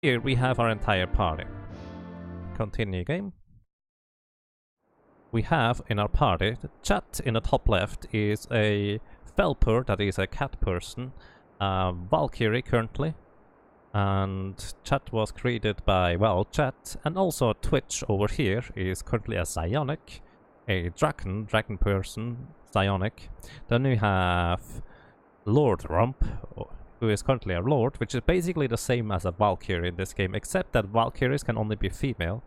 Here we have our entire party. Continue game. We have in our party, the chat in the top left is a Felper, that is a cat person, Valkyrie currently, and chat was created by, well, chat, and also Twitch over here is currently a Psionic, a dragon person, Psionic. Then we have Lord Rump, who is currently a Lord, which is basically the same as a Valkyrie in this game, except that Valkyries can only be female,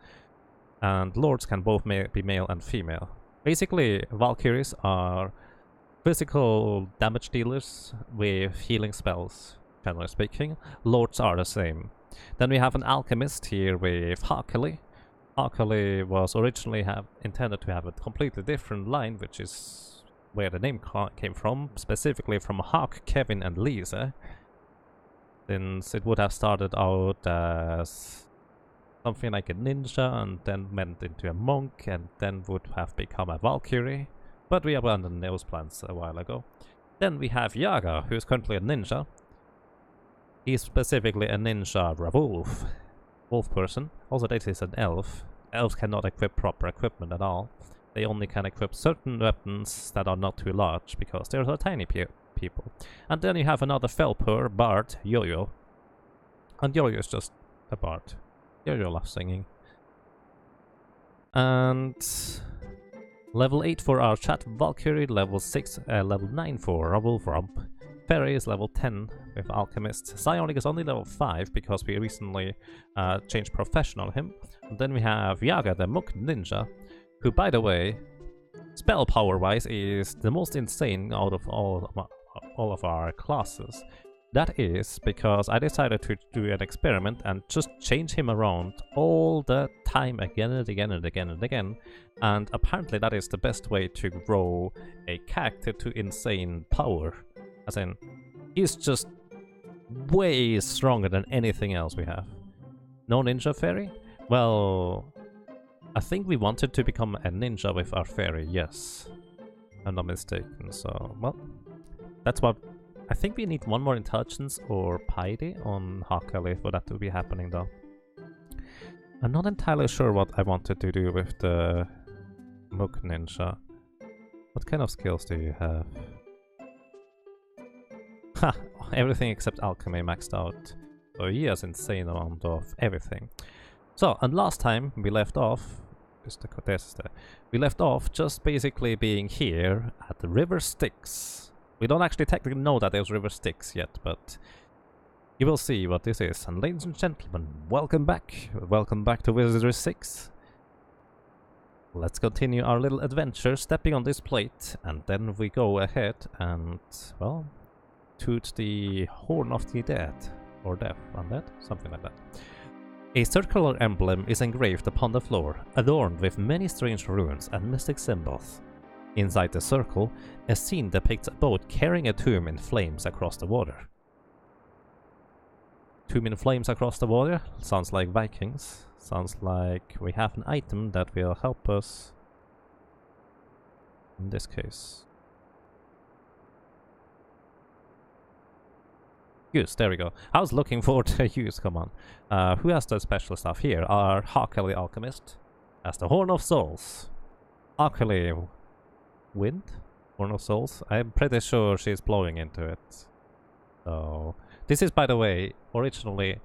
and Lords can both be male and female. Basically, Valkyries are physical damage dealers with healing spells, generally speaking. Lords are the same. Then we have an Alchemist here with Hakali. Hakali was originally intended to have a completely different line, which is where the name came from, specifically from Hawk, Kevin, and Lisa, since it would have started out as something like a ninja and then went into a monk and then would have become a Valkyrie, but we abandoned those plans a while ago. Then we have Yaga, who is currently a ninja. He's specifically a ninja wolf person. Also, this is an elf. Elves cannot equip proper equipment at all. They only can equip certain weapons that are not too large because they're so tiny people. And then you have another Felper, Bard, Yo-Yo. And Yo-Yo is just a bard. Yo-Yo loves singing. And level 8 for our chat Valkyrie, level 9 for Wolf Rump. Ferry is level 10 with Alchemist. Psionic is only level 5 because we recently changed profession on him. And then we have Yaga, the Mook Ninja, who, by the way, spell power wise is the most insane out of all of our classes. That is because I decided to do an experiment and just change him around all the time, again and again and again and again. And apparently that is the best way to grow a character to insane power. As in, he's just way stronger than anything else we have. No ninja fairy? Well, I think we wanted to become a ninja with our fairy, yes. I'm not mistaken, so, well, that's what... I think we need one more intelligence or piety on Hakali for that to be happening, though. I'm not entirely sure what I wanted to do with the Mook Ninja. What kind of skills do you have? Ha! Everything except alchemy maxed out. So he has insane amount of everything. So, and last time we left off... we left off just basically being here at the River Styx. We don't actually technically know that there's River Styx yet, but you will see what this is. And ladies and gentlemen, welcome back. Welcome back to Wizardry 6. Let's continue our little adventure, stepping on this plate, and then we go ahead and, well, toot the Horn of the Dead. Or Death, undead, something like that. A circular emblem is engraved upon the floor, adorned with many strange runes and mystic symbols. Inside the circle, a scene depicts a boat carrying a tomb in flames across the water. Tomb in flames across the water? Sounds like Vikings. Sounds like we have an item that will help us in this case. Use, there we go. I was looking for the use, come on. Who has the special stuff here? Our Hakali Alchemist has the Horn of Souls. Hakali Wind? Horn of Souls? I'm pretty sure she's blowing into it. So, this is, by the way, originally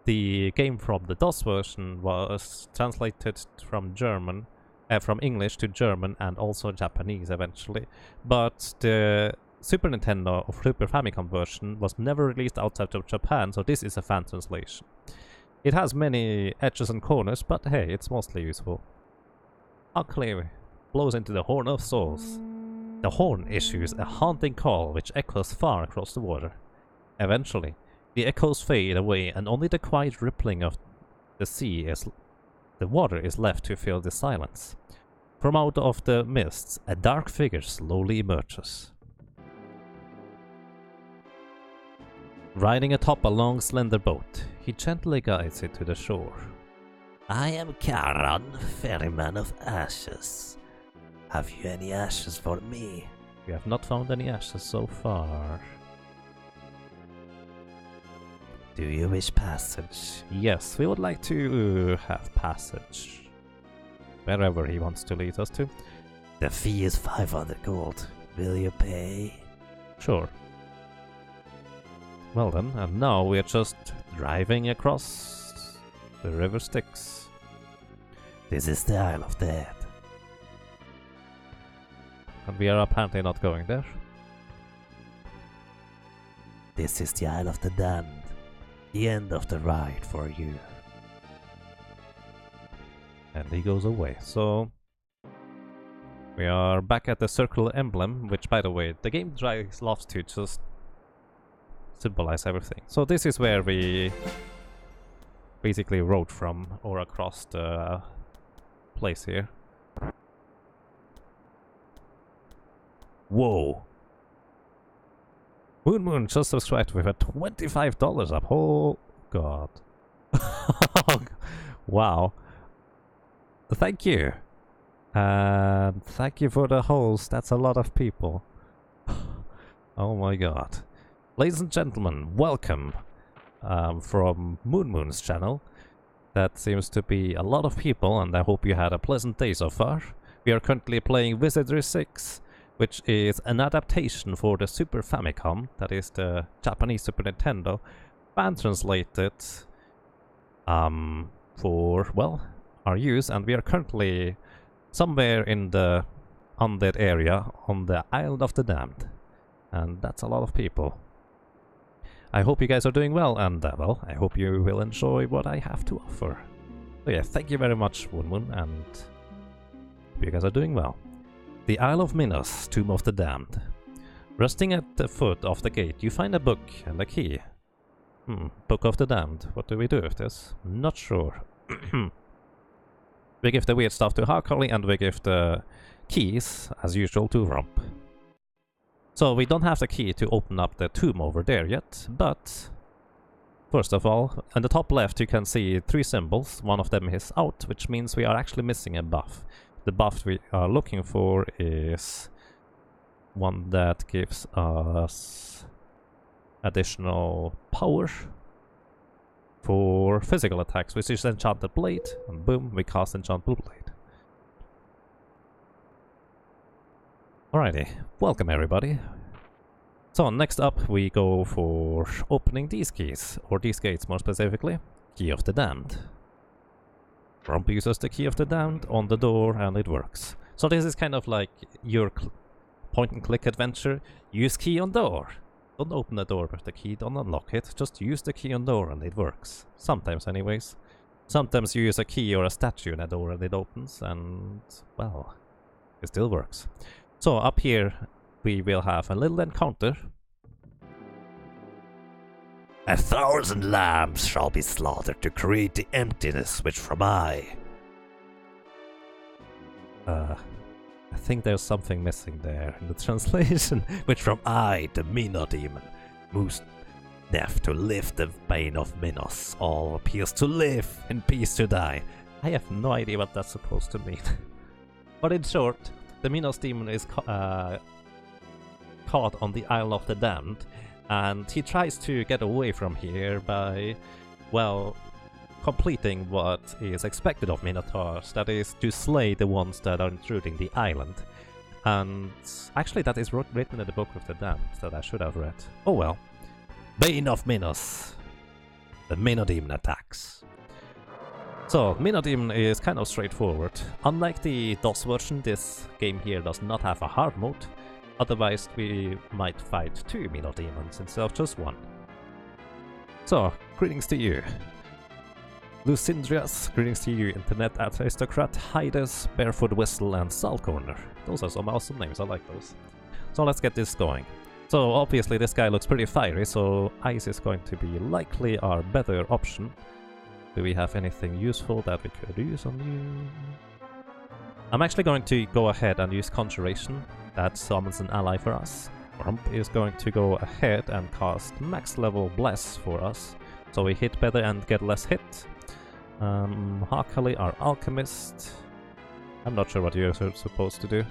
the game from the DOS version was translated from German, from English to German and also Japanese eventually. But the Super Nintendo or Super Famicom version was never released outside of Japan, so this is a fan translation. It has many edges and corners, but hey, it's mostly useful. Hakali blows into the Horn of Souls. The horn issues a haunting call which echoes far across the water. Eventually, the echoes fade away and only the quiet rippling of the water is left to fill the silence. From out of the mists, a dark figure slowly emerges. Riding atop a long, slender boat, he gently guides it to the shore. I am Charon, ferryman of ashes. Have you any ashes for me? We have not found any ashes so far. Do you wish passage? Yes, we would like to have passage. Wherever he wants to lead us to. The fee is 500 gold. Will you pay? Sure. Well then, and now we're just driving across the river Styx. This is the Isle of Dead. And we are apparently not going there. This is the Isle of the Damned. The end of the ride for you. And he goes away. So we are back at the circle emblem, which, by the way, the game loves to just symbolize everything. So this is where we basically rode from or across the place here. Whoa! Moon just subscribed with a $25 up. Oh god. Wow. Thank you. And thank you for the host. That's a lot of people. Oh my god. Ladies and gentlemen, welcome from Moon's channel. That seems to be a lot of people, and I hope you had a pleasant day so far. We are currently playing Wizardry 6, which is an adaptation for the Super Famicom, that is the Japanese Super Nintendo, fan translated for, well, our use, and we are currently somewhere in the undead area on the Isle of the Damned, and that's a lot of people. I hope you guys are doing well, and well, I hope you will enjoy what I have to offer. So yeah, thank you very much, Moon, and hope you guys are doing well. The Isle of Minos, Tomb of the Damned. Resting at the foot of the gate, you find a book and a key. Book of the Damned. What do we do with this? Not sure. We give the weird stuff to Hakali, and we give the keys, as usual, to Rump. So we don't have the key to open up the tomb over there yet, but first of all, on the top left you can see 3 symbols. One of them is out, which means we are actually missing a buff. The buff we are looking for is one that gives us additional power for physical attacks, which is Enchanted Blade, and boom, we cast Enchanted Blade. Alrighty, welcome everybody. So next up we go for opening these keys, or these gates more specifically. Key of the Damned. Rump uses the Key of the Damned on the door and it works. So this is kind of like your point and click adventure. Use key on door. Don't open the door with the key, don't unlock it. Just use the key on door and it works. Sometimes anyways. Sometimes you use a key or a statue in a door and it opens, and well, it still works. So up here we will have a little encounter. 1,000 lambs shall be slaughtered to create the emptiness which from I think there's something missing there in the translation. Which from I, the Minos demon, moves death to lift the bane of Minos. All appears to live, in peace to die. I have no idea what that's supposed to mean. But in short, the Minos demon is caught on the Isle of the Damned, and he tries to get away from here by, well, completing what is expected of Minotaurs, that is, to slay the ones that are intruding the island. And actually that is written in the Book of the Damned that I should have read. Oh well. Bane of Minos. The Minos demon attacks. So, Minos demon is kind of straightforward. Unlike the DOS version, this game here does not have a hard mode. Otherwise we might fight 2 Minos demons instead of just 1. So, greetings to you. Lucindrius, greetings to you, Internet Aristocrat, Hydes, Barefoot Whistle, and Saltcorner. Those are some awesome names, I like those. So let's get this going. So obviously this guy looks pretty fiery, so ice is going to be likely our better option. Do we have anything useful that we could use on you? I'm actually going to go ahead and use Conjuration. That summons an ally for us. Rump is going to go ahead and cast max level Bless for us, so we hit better and get less hit. Hakali, our alchemist. I'm not sure what you're supposed to do.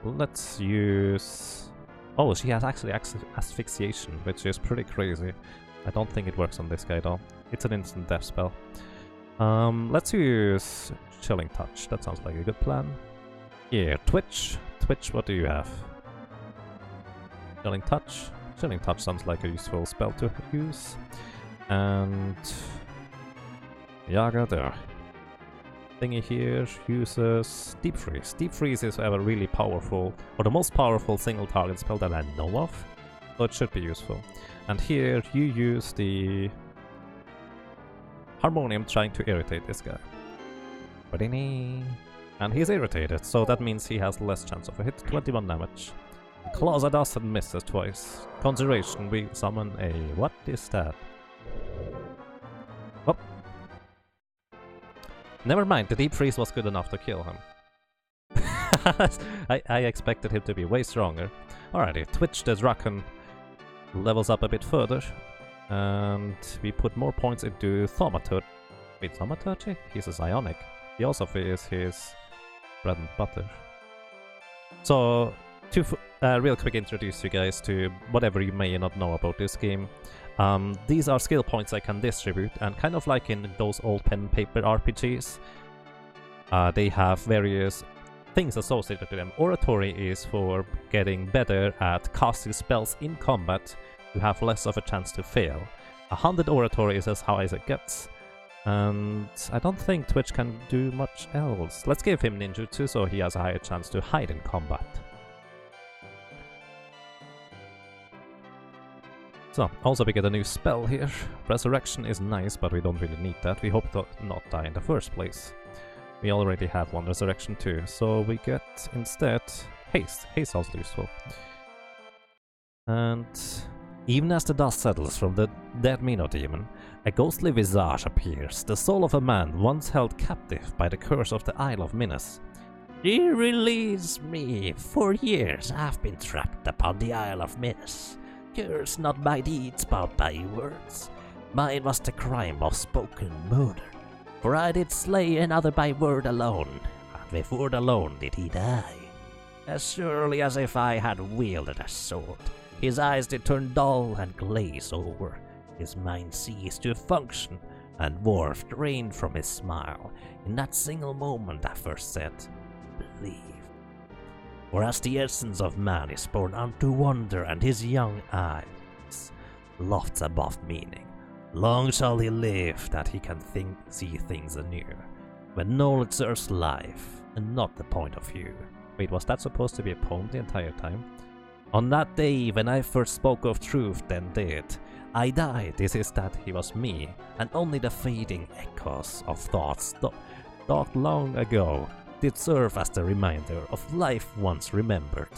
Let's use Oh, she has actually asphyxiation, which is pretty crazy. I don't think it works on this guy though. It's an instant death spell. Let's use Chilling Touch. That sounds like a good plan. Here, Twitch. Twitch, what do you have? Chilling Touch. Chilling Touch sounds like a useful spell to use. And Yaga there. Thingy here uses Deep Freeze. Deep Freeze is a really powerful, or the most powerful single target spell that I know of, so it should be useful. And here you use the Harmonium trying to irritate this guy. And he's irritated, so that means he has less chance of a hit. 21 damage. Claws at us and misses twice. Conjuration, we summon a... what is that? Oh. Never mind, the Deep Freeze was good enough to kill him. I expected him to be way stronger. Alrighty, Twitch the Draken levels up a bit further. And we put more points into Thaumaturgy. Wait, Thaumaturgy? He's a Psionic. Theosophy is his bread and butter. So, to real quick introduce you guys to whatever you may not know about this game. These are skill points I can distribute, and kind of like in those old pen and paper RPGs, they have various things associated to them. Oratory is for getting better at casting spells in combat to have less of a chance to fail. 100 oratory is as high as it gets, and I don't think Twitch can do much else. Let's give him ninjutsu so he has a higher chance to hide in combat. So, also we get a new spell here. Resurrection is nice, but we don't really need that. We hope to not die in the first place. We already have one resurrection too, so we get instead haste. Haste sounds useful. And even as the dust settles from the dead Minos demon, a ghostly visage appears, the soul of a man once held captive by the curse of the Isle of Minos. "He release me! For years I've been trapped upon the Isle of Minos. Cursed not by deeds, but by words. Mine was the crime of spoken murder, for I did slay another by word alone, and with word alone did he die. As surely as if I had wielded a sword, his eyes did turn dull and glaze over, his mind ceased to function, and warmth drained from his smile. In that single moment I first said, believe. For as the essence of man is born unto wonder, and his young eyes lofts above meaning, long shall he live that he can see things anew, when knowledge serves life, and not the point of view." Wait, was that supposed to be a poem the entire time? "On that day when I first spoke of truth, then did I die, this is that he was me, and only the fading echoes of thoughts thought long ago did serve as the reminder of life once remembered.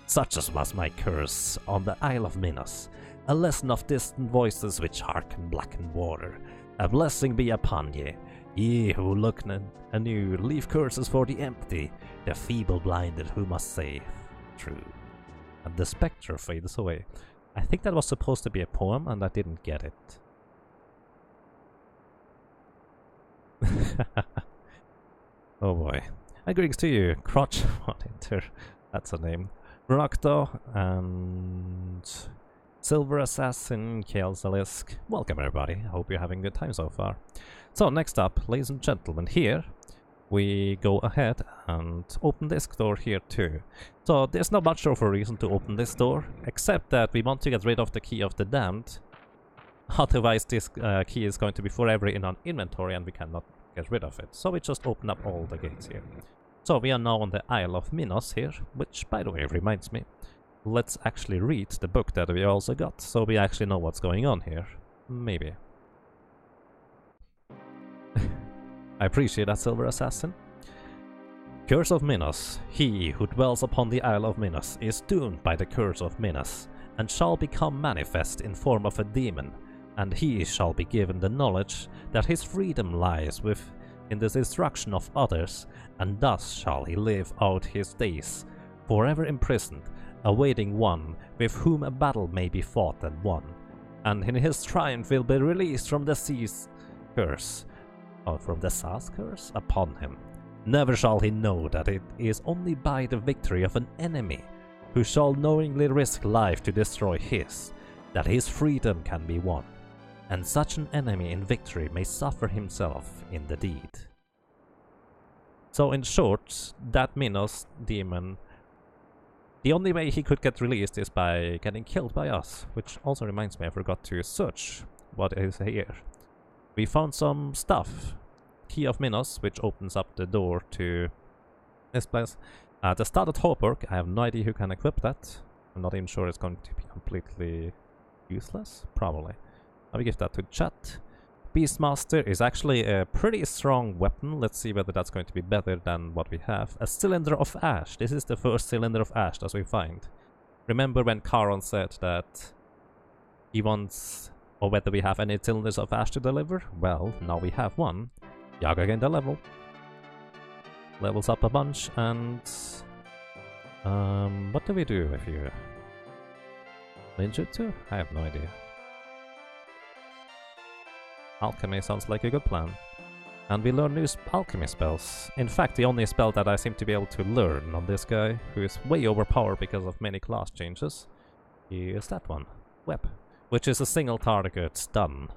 Such as was my curse on the Isle of Minos, a lesson of distant voices which hearken blackened water. A blessing be upon ye who look anew, leave curses for the empty, the feeble-blinded who must save true." And the spectre fades away. I think that was supposed to be a poem, and I didn't get it. Oh boy. And greetings to you, Crotch Monitor. That's a name. Rakto and Silver Assassin, Kelsalisk. Welcome everybody. Hope you're having a good time so far. So next up, ladies and gentlemen, here we go ahead and open this door here too. So there's not much of a reason to open this door, except that we want to get rid of the Key of the Damned. Otherwise this key is going to be forever in our inventory and we cannot get rid of it. So we just open up all the gates here. So we are now on the Isle of Minos here, which by the way reminds me, let's actually read the book that we also got, so we actually know what's going on here. Maybe. I appreciate that, Silver Assassin. Curse of Minos. He who dwells upon the Isle of Minos is doomed by the curse of Minos, and shall become manifest in form of a demon, and he shall be given the knowledge that his freedom lies in the destruction of others, and thus shall he live out his days, forever imprisoned, awaiting one with whom a battle may be fought and won, and in his triumph will be released from the sea's curse, or from the Sa's curse upon him. Never shall he know that it is only by the victory of an enemy, who shall knowingly risk life to destroy his, that his freedom can be won, and such an enemy in victory may suffer himself in the deed. So in short, that Minos demon, the only way he could get released is by getting killed by us, which also reminds me I forgot to search what is here. We found some stuff. Key of Minos, which opens up the door to this place. The started Hauberk, I have no idea who can equip that. I'm not even sure it's going to be completely useless, probably. I will give that to chat. Beastmaster is actually a pretty strong weapon. Let's see whether that's going to be better than what we have. A cylinder of ash. This is the first cylinder of ash that we find. Remember when Charon said that he wants, or whether we have any cylinders of ash to deliver? Well, now we have one. Yaga gained a level. Levels up a bunch, and what do we do if you ninjutsu? I have no idea. Alchemy sounds like a good plan. And we learn new alchemy spells. In fact, the only spell that I seem to be able to learn on this guy, who is way overpowered because of many class changes, is that one. Web. Which is a single target stun.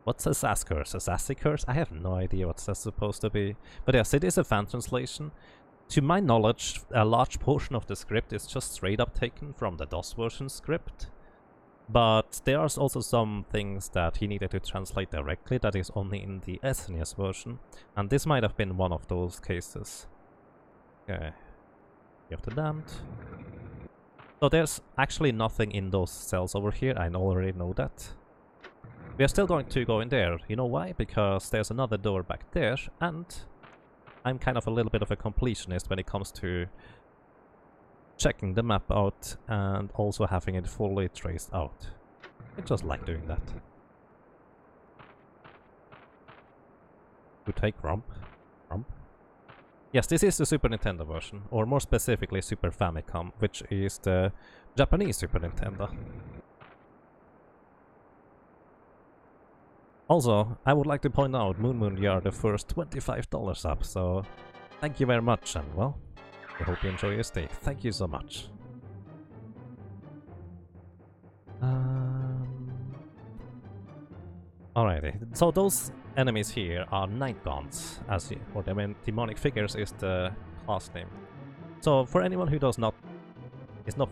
What's a Sass curse? A Sassy curse? I have no idea what that's supposed to be. But yes, it is a fan translation. To my knowledge, a large portion of the script is just straight up taken from the DOS version script. But there are also some things that he needed to translate directly that is only in the SNES version. And this might have been one of those cases. Okay. You have the damned. So there's actually nothing in those cells over here, I already know that. We are still going to go in there. You know why? Because there's another door back there, and I'm kind of a little bit of a completionist when it comes to checking the map out and also having it fully traced out. I just like doing that. To take Rump. Yes, this is the Super Nintendo version, or more specifically Super Famicom, which is the Japanese Super Nintendo. Also, I would like to point out, Moon, you are the first $25 up, so thank you very much, and well, I hope you enjoy your stay. Thank you so much. Alrighty, so those enemies here are Night Gaunts, or the demonic figures is the class name. So for anyone who is not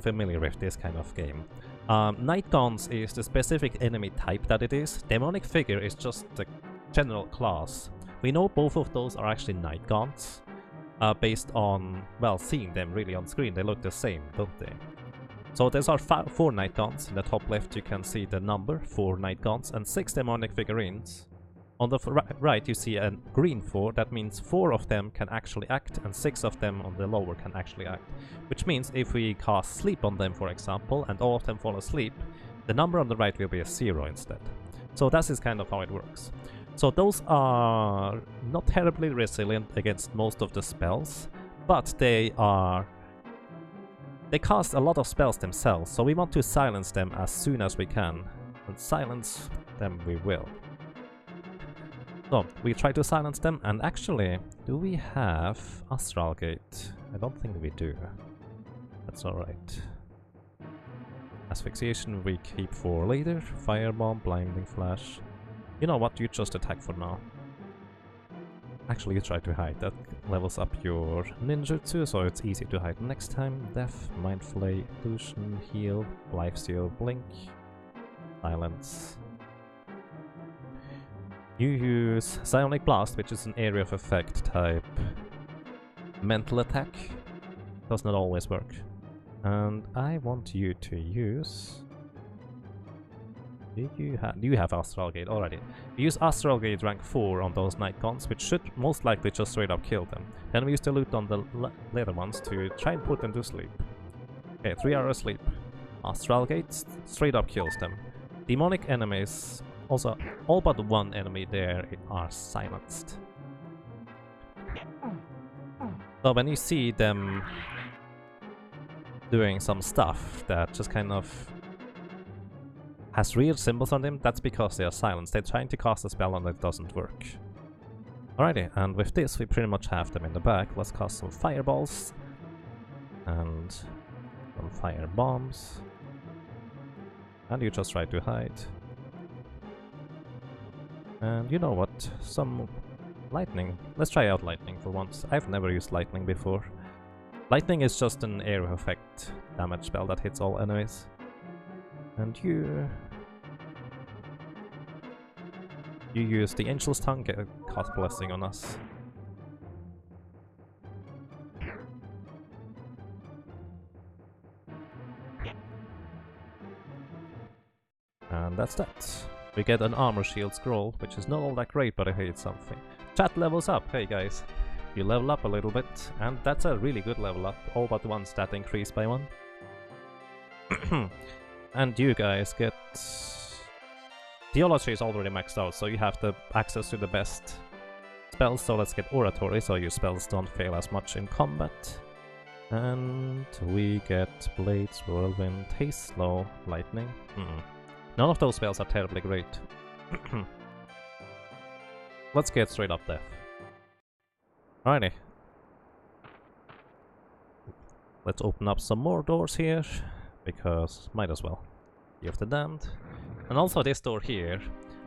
familiar with this kind of game, Night Gaunts is the specific enemy type that it is. Demonic figure is just the general class. We know both of those are actually Night Gaunts, based on, well, seeing them really on screen. They look the same, don't they? So there are 4 Night Gaunts. In the top left you can see the number, 4 Night Gaunts, and 6 demonic figurines. On the right you see a green 4, that means 4 of them can actually act, and 6 of them on the lower can actually act. Which means if we cast sleep on them, for example, and all of them fall asleep, the number on the right will be a 0 instead. So that is kind of how it works. So those are not terribly resilient against most of the spells, but they cast a lot of spells themselves, so we want to silence them as soon as we can. And silence them we will. So, we try to silence them, and actually, do we have Astral Gate? I don't think we do. That's alright. Asphyxiation we keep for later. Firebomb, Blinding Flash. You know what, you just attack for now. Actually, you try to hide. That levels up your ninjutsu, so it's easy to hide next time. Death, Mind Flay, Illusion, Heal, Lifesteal, Blink, Silence. You use Psionic Blast, which is an area of effect type mental attack. Does not always work. And I want you to use... Do you have Astral Gate already? We use Astral Gate rank 4 on those Night Gaunts, which should most likely just straight up kill them. Then we use the loot on the later ones to try and put them to sleep. Okay, 3 hours sleep. Astral Gate straight up kills them. Demonic enemies, also all but one enemy there are silenced. So when you see them doing some stuff that just kind of has weird symbols on them, that's because they are silenced. They're trying to cast a spell and it doesn't work. Alrighty, and with this we pretty much have them in the back. Let's cast some fireballs and some fire bombs. And you just try to hide. And you know what? Some lightning. Let's try out lightning for once. I've never used lightning before. Lightning is just an area effect damage spell that hits all enemies. And you use the Angel's Tongue, cast Blessing on us. And that's that. We get an Armor Shield Scroll, which is not all that great, but I hate something. Chat levels up, hey guys. You level up a little bit, and that's a really good level up. All but one stat increase by 1. And you guys get... Theology is already maxed out, so you have the access to the best spells, so let's get Oratory, so your spells don't fail as much in combat. And we get Blades, Whirlwind, Haste, Slow, Lightning. None of those spells are terribly great. Let's get straight up death. Alrighty. Let's open up some more doors here, because might as well. Year of the Damned. And also this door here.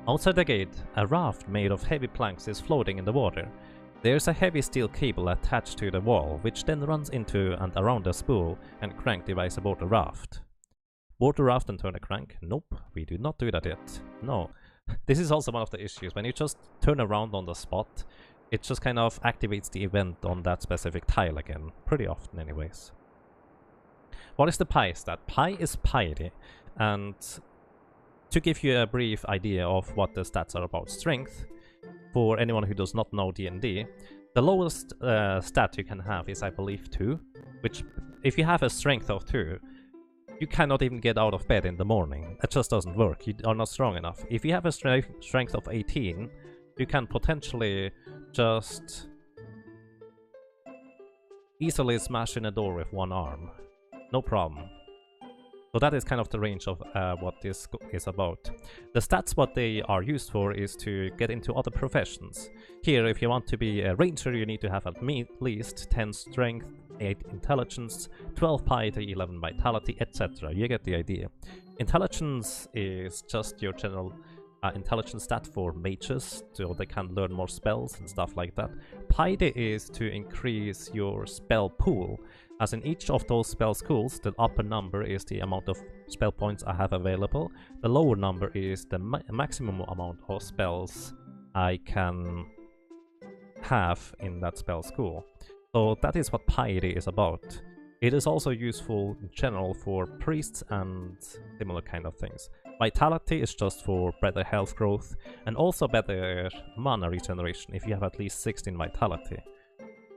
Outside the gate, a raft made of heavy planks is floating in the water. There's a heavy steel cable attached to the wall, which then runs into and around the spool and crank device aboard the raft. Board the raft and turn the crank? Nope, we do not do that yet. No. This is also one of the issues. When you just turn around on the spot, it just kind of activates the event on that specific tile again. Pretty often anyways. What is the Pi stat? Pi is piety. And to give you a brief idea of what the stats are about strength, for anyone who does not know D&D, the lowest stat you can have is, I believe, 2. Which, if you have a strength of 2, you cannot even get out of bed in the morning. That just doesn't work. You are not strong enough. If you have a strength of 18, you can potentially just easily smash in a door with one arm. No problem. So that is kind of the range of what this is about. The stats, what they are used for, is to get into other professions. Here, if you want to be a ranger, you need to have at least 10 strength, 8 intelligence, 12 piety, 11 vitality, etc. You get the idea. Intelligence is just your general intelligence stat for mages, so they can learn more spells and stuff like that. Piety is to increase your spell pool, as in each of those spell schools, the upper number is the amount of spell points I have available, the lower number is the maximum amount of spells I can have in that spell school. So that is what piety is about. It is also useful in general for priests and similar kind of things. Vitality is just for better health growth and also better mana regeneration if you have at least 16 vitality.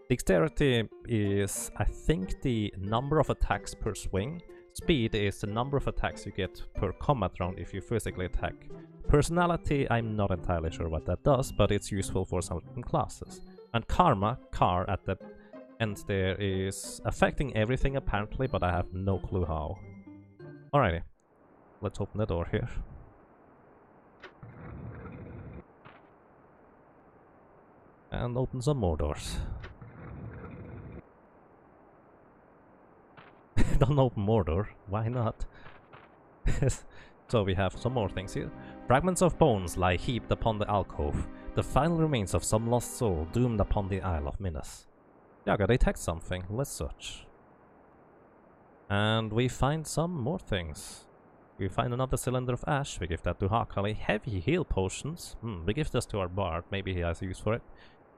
Dexterity is, I think, the number of attacks per swing. Speed is the number of attacks you get per combat round if you physically attack. Personality, I'm not entirely sure what that does, but it's useful for certain classes. And Karma, Car, at the end there, is affecting everything apparently, but I have no clue how. Alrighty, let's open the door here. And open some more doors. Don't open more door, why not? So we have some more things here. Fragments of bones lie heaped upon the alcove, the final remains of some lost soul doomed upon the Isle of Minos. Yeah, I detect something, let's search. And we find some more things. We find another cylinder of ash, we give that to Hakali. Heavy heal potions, we give this to our bard, maybe he has use for it.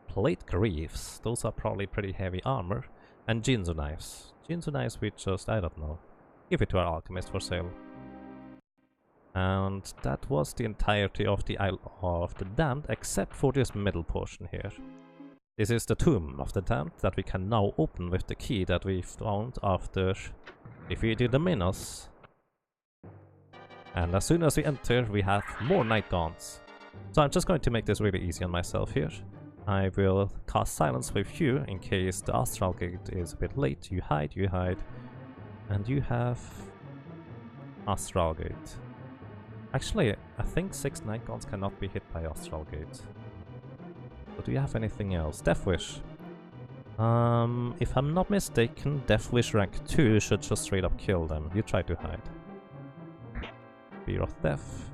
Plate greaves, those are probably pretty heavy armor. And Jinzu knives. Jinzu knives we just, I don't know, give it to our alchemist for sale. And that was the entirety of the Isle of the Damned, except for this middle portion here. This is the Tomb of the Damned that we can now open with the key that we found after defeating the Minos. And as soon as we enter, we have more Night Gaunts. So I'm just going to make this really easy on myself here. I will cast Silence with you in case the Astral Gate is a bit late. You hide, and you have Astral Gate. Actually, I think 6 night guards cannot be hit by Astral Gate. So do you have anything else? Death Wish. If I'm not mistaken, Death Wish rank 2 should just straight up kill them. You try to hide. Fear of Death.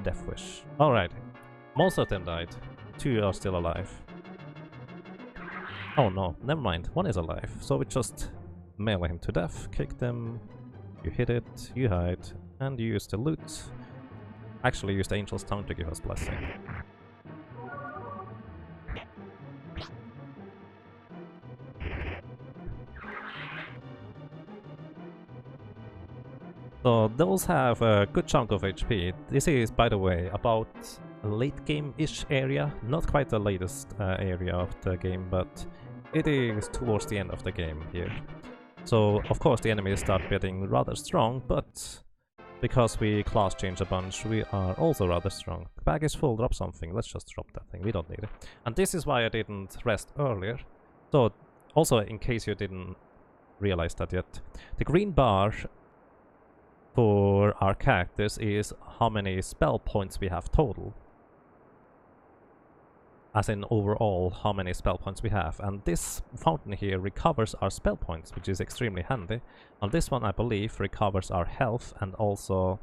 Death Wish. Alright. Most of them died. 2 are still alive. Oh no, never mind. 1 is alive. So we just melee him to death, kick them. You hit it, you hide, and you use the loot. Actually use the Angel's Tongue to give us blessing. So those have a good chunk of HP. This is, by the way, about a late game-ish area. Not quite the latest area of the game, but it is towards the end of the game here. So, of course, the enemies start getting rather strong, but because we class change a bunch, we are also rather strong. The bag is full, drop something. Let's just drop that thing, we don't need it. And this is why I didn't rest earlier. So, also, in case you didn't realize that yet, the green bar for our characters is how many spell points we have total. As in overall how many spell points we have. And this fountain here recovers our spell points, which is extremely handy. And this one, I believe, recovers our health and also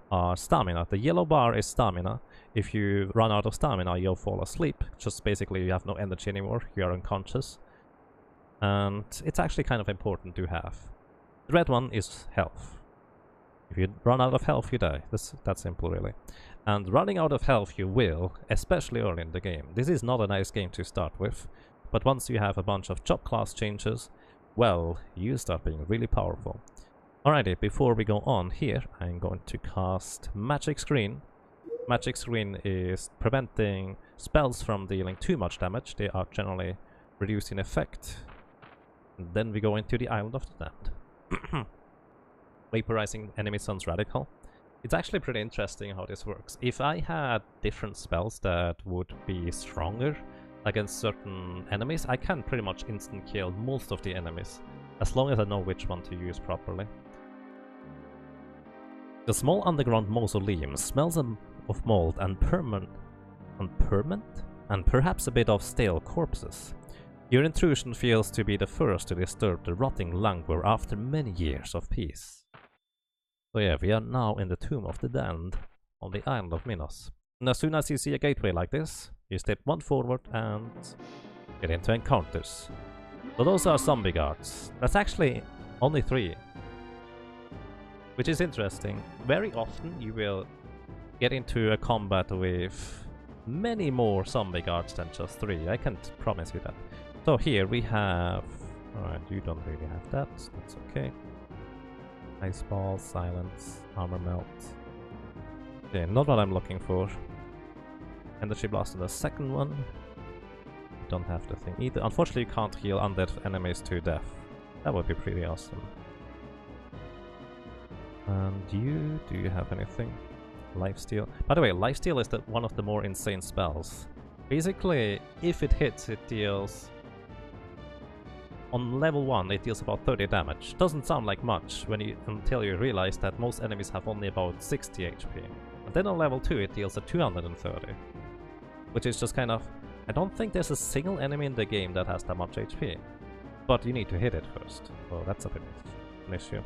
our stamina. The yellow bar is stamina. If you run out of stamina, you'll fall asleep. Just basically you have no energy anymore, you are unconscious. And it's actually kind of important to have. The red one is health. If you run out of health, you die. That's simple, really. And running out of health you will, especially early in the game. This is not a nice game to start with, but once you have a bunch of job class changes, well, you start being really powerful. Alrighty, before we go on here, I'm going to cast Magic Screen. Magic Screen is preventing spells from dealing too much damage. They are generally reduced in effect. And then we go into the Island of the Damned. Vaporizing enemy sounds radical. It's actually pretty interesting how this works. If I had different spells that would be stronger against certain enemies, I can pretty much instant kill most of the enemies, as long as I know which one to use properly. The small underground mausoleum smells of mold and and perhaps a bit of stale corpses. Your intrusion feels to be the first to disturb the rotting languor after many years of peace. So yeah, we are now in the Tomb of the Damned on the island of Minos. And as soon as you see a gateway like this, you step 1 forward and get into encounters. So those are zombie guards. That's actually only 3. Which is interesting. Very often you will get into a combat with many more zombie guards than just 3. I can't promise you that. So here we have... Alright, you don't really have that. That's okay. Ice Ball, Silence, Armor Melt. Okay, not what I'm looking for. Energy Blast on the second one. Don't have the thing either. Unfortunately, you can't heal undead enemies to death. That would be pretty awesome. And you, do you have anything? Lifesteal. By the way, Lifesteal is one of the more insane spells. Basically, if it hits, it deals... On level 1, it deals about 30 damage. Doesn't sound like much until you realize that most enemies have only about 60 HP. And then on level 2, it deals at 230. Which is just kind of... I don't think there's a single enemy in the game that has that much HP. But you need to hit it first. So that's a bit an issue.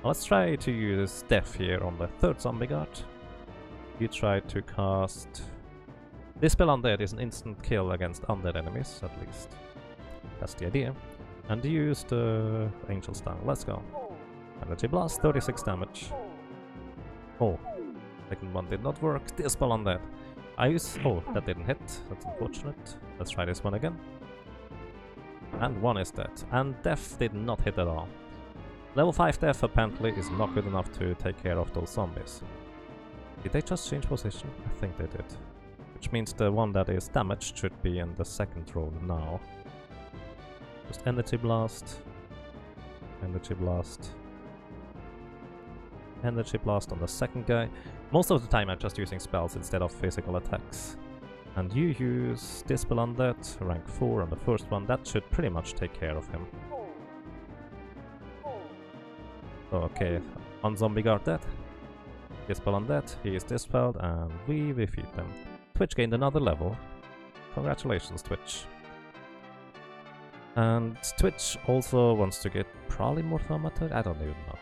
Now let's try to use Death here on the 3rd zombie guard. You try to cast... This spell Undead is an instant kill against undead enemies, at least. That's the idea. And use the Angel's Tongue. Let's go. Energy Blast, 36 damage. Oh, second one did not work. This spell Undead. Oh, that didn't hit. That's unfortunate. Let's try this one again. And 1 is dead. And Death did not hit at all. Level 5 Death apparently is not good enough to take care of those zombies. Did they just change position? I think they did. Which means the one that is damaged should be in the second row now. Just Energy Blast. Energy Blast. Energy Blast on the second guy. Most of the time I'm just using spells instead of physical attacks. And you use Dispel Undead, rank 4 on the first one. That should pretty much take care of him. Okay, one zombie guard dead. Dispel on that, he is dispelled, and we defeat them. Twitch gained another level. Congratulations, Twitch. And Twitch also wants to get probably more thaumaturgy? I don't even know.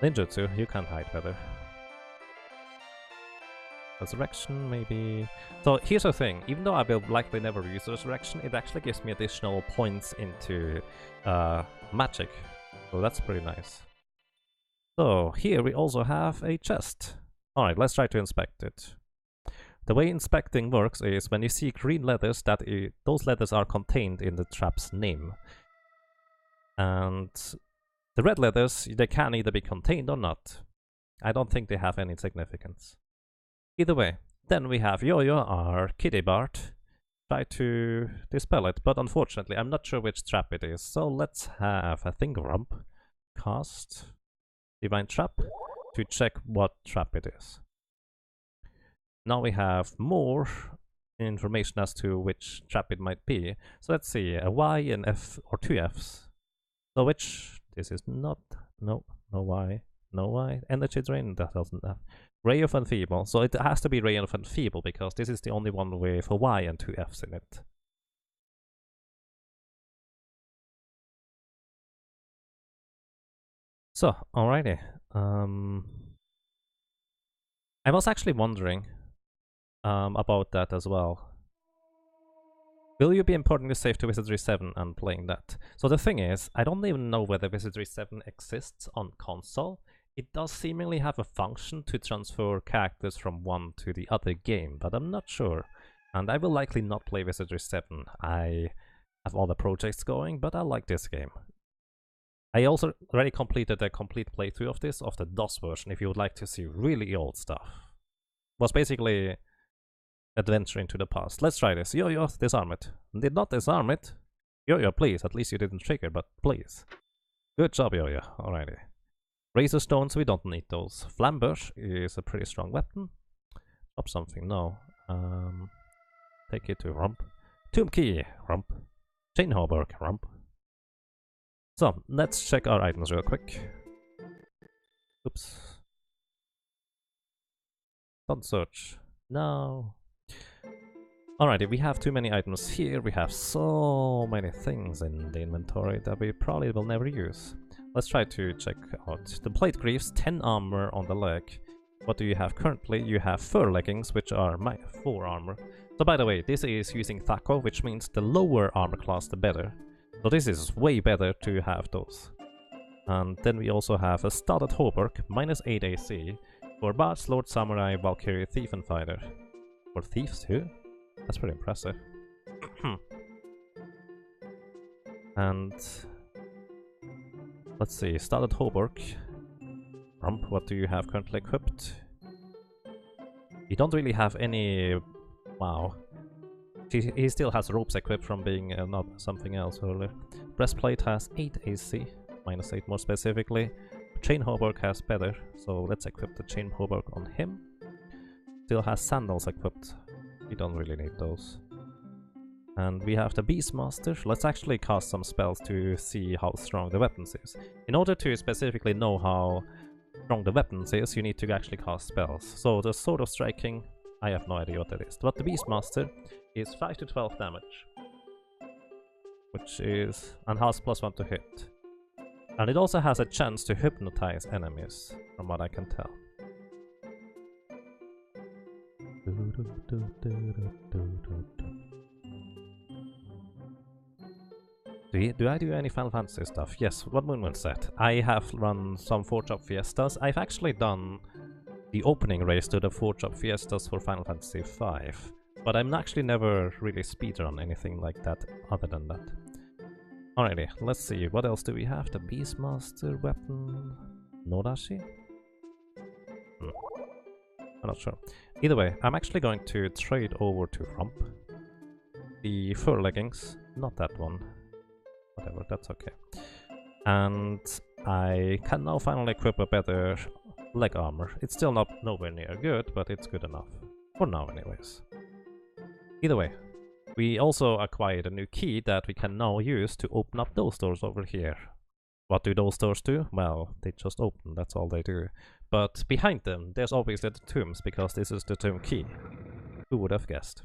Ninjutsu, you can hide better. Resurrection, maybe. So here's the thing, even though I will likely never use Resurrection, it actually gives me additional points into magic. So that's pretty nice. So here we also have a chest. Alright, let's try to inspect it. The way inspecting works is when you see green letters, those letters are contained in the trap's name. And the red letters, they can either be contained or not. I don't think they have any significance. Either way, then we have Yo-Yo, our kitty Bart. Try to dispel it, but unfortunately I'm not sure which trap it is. So let's have, I think, Rump cast Divine Trap to check what trap it is. Now we have more information as to which trap it might be. So let's see, a Y, an F, or two Fs. So which, this is not, no Y, no Y. Energy Drain, that doesn't have. Ray of Enfeeble, so it has to be Ray of Enfeeble because this is the only one with a Y and two Fs in it. So, alrighty. I was actually wondering about that as well. Will you be importing the save to Wizardry 7 and playing that? So the thing is, I don't even know whether Wizardry 7 exists on console. It does seemingly have a function to transfer characters from one to the other game, but I'm not sure. And I will likely not play Wizardry 7. I have other projects going, but I like this game. I also already completed a complete playthrough of this, of the DOS version, if you would like to see really old stuff. It was basically adventure into the past. Let's try this. Yo-Yo, disarm it. Did not disarm it. Yo-Yo, please. At least you didn't trigger, but please. Good job, Yo-Yo. Alrighty. Razor Stones, we don't need those. Flamberge is a pretty strong weapon. Drop something, no. Take it to Rump. Tomb Key, Rump. Chain Hauberk, Rump. So, let's check our items real quick. Oops. Don't search. No. Alrighty, we have too many items here. We have so many things in the inventory that we probably will never use. Let's try to check out the plate greaves, 10 armor on the leg. What do you have currently? You have fur leggings, which are 4 armor. So by the way, this is using Thaco, which means the lower armor class the better. So this is way better to have those. And then we also have a studded hauberk, -8 AC, for Bards, Lord, Samurai, Valkyrie, Thief and Fighter. For Thieves too? That's pretty impressive. And let's see, studded hauberk. Rump, what do you have currently equipped? You don't really have any... Wow. He still has ropes equipped from being not something else earlier. Breastplate has 8 AC, -8 more specifically. Chain hauberk has better, so let's equip the chain hauberk on him. Still has sandals equipped. We don't really need those. And we have the Beastmaster. Let's actually cast some spells to see how strong the weapons is. In order to specifically know how strong the weapons is, you need to actually cast spells. So the Sword of Striking, I have no idea what that is. But the Beastmaster is 5 to 12 damage. Which is... and has +1 to hit. And it also has a chance to hypnotize enemies, from what I can tell. Do I do any Final Fantasy stuff? Yes, what Moon set? I have run some 4-Drop Fiestas. I've actually done the opening race to the 4-Drop Fiestas for Final Fantasy V. But I'm actually never really speedrun anything like that other than that. Alrighty, let's see, what else do we have? The Beastmaster weapon... Nodashi? I'm not sure. Either way, I'm actually going to trade over to Rump. The fur leggings, not that one. Whatever, that's okay. And I can now finally equip a better leg armor. It's still not nowhere near good, but it's good enough. For now anyways. Either way, we also acquired a new key that we can now use to open up those doors over here. What do those doors do? Well, they just open, that's all they do. But behind them, there's obviously the tombs, because this is the tomb key. Who would have guessed?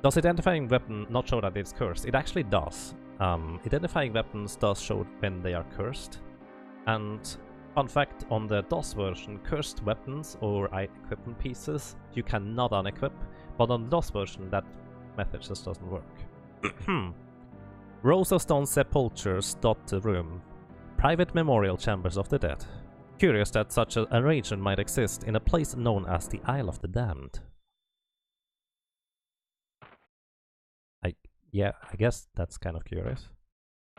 Does identifying weapon not show that it's cursed? It actually does. Identifying weapons does show when they are cursed. And fun fact, on the DOS version, cursed weapons or equipment pieces you cannot unequip, but on the DOS version that method just doesn't work. Rows of stone sepulchres dot the room. Private memorial chambers of the dead. Curious that such an arrangement might exist in a place known as the Isle of the Damned. I guess that's kind of curious.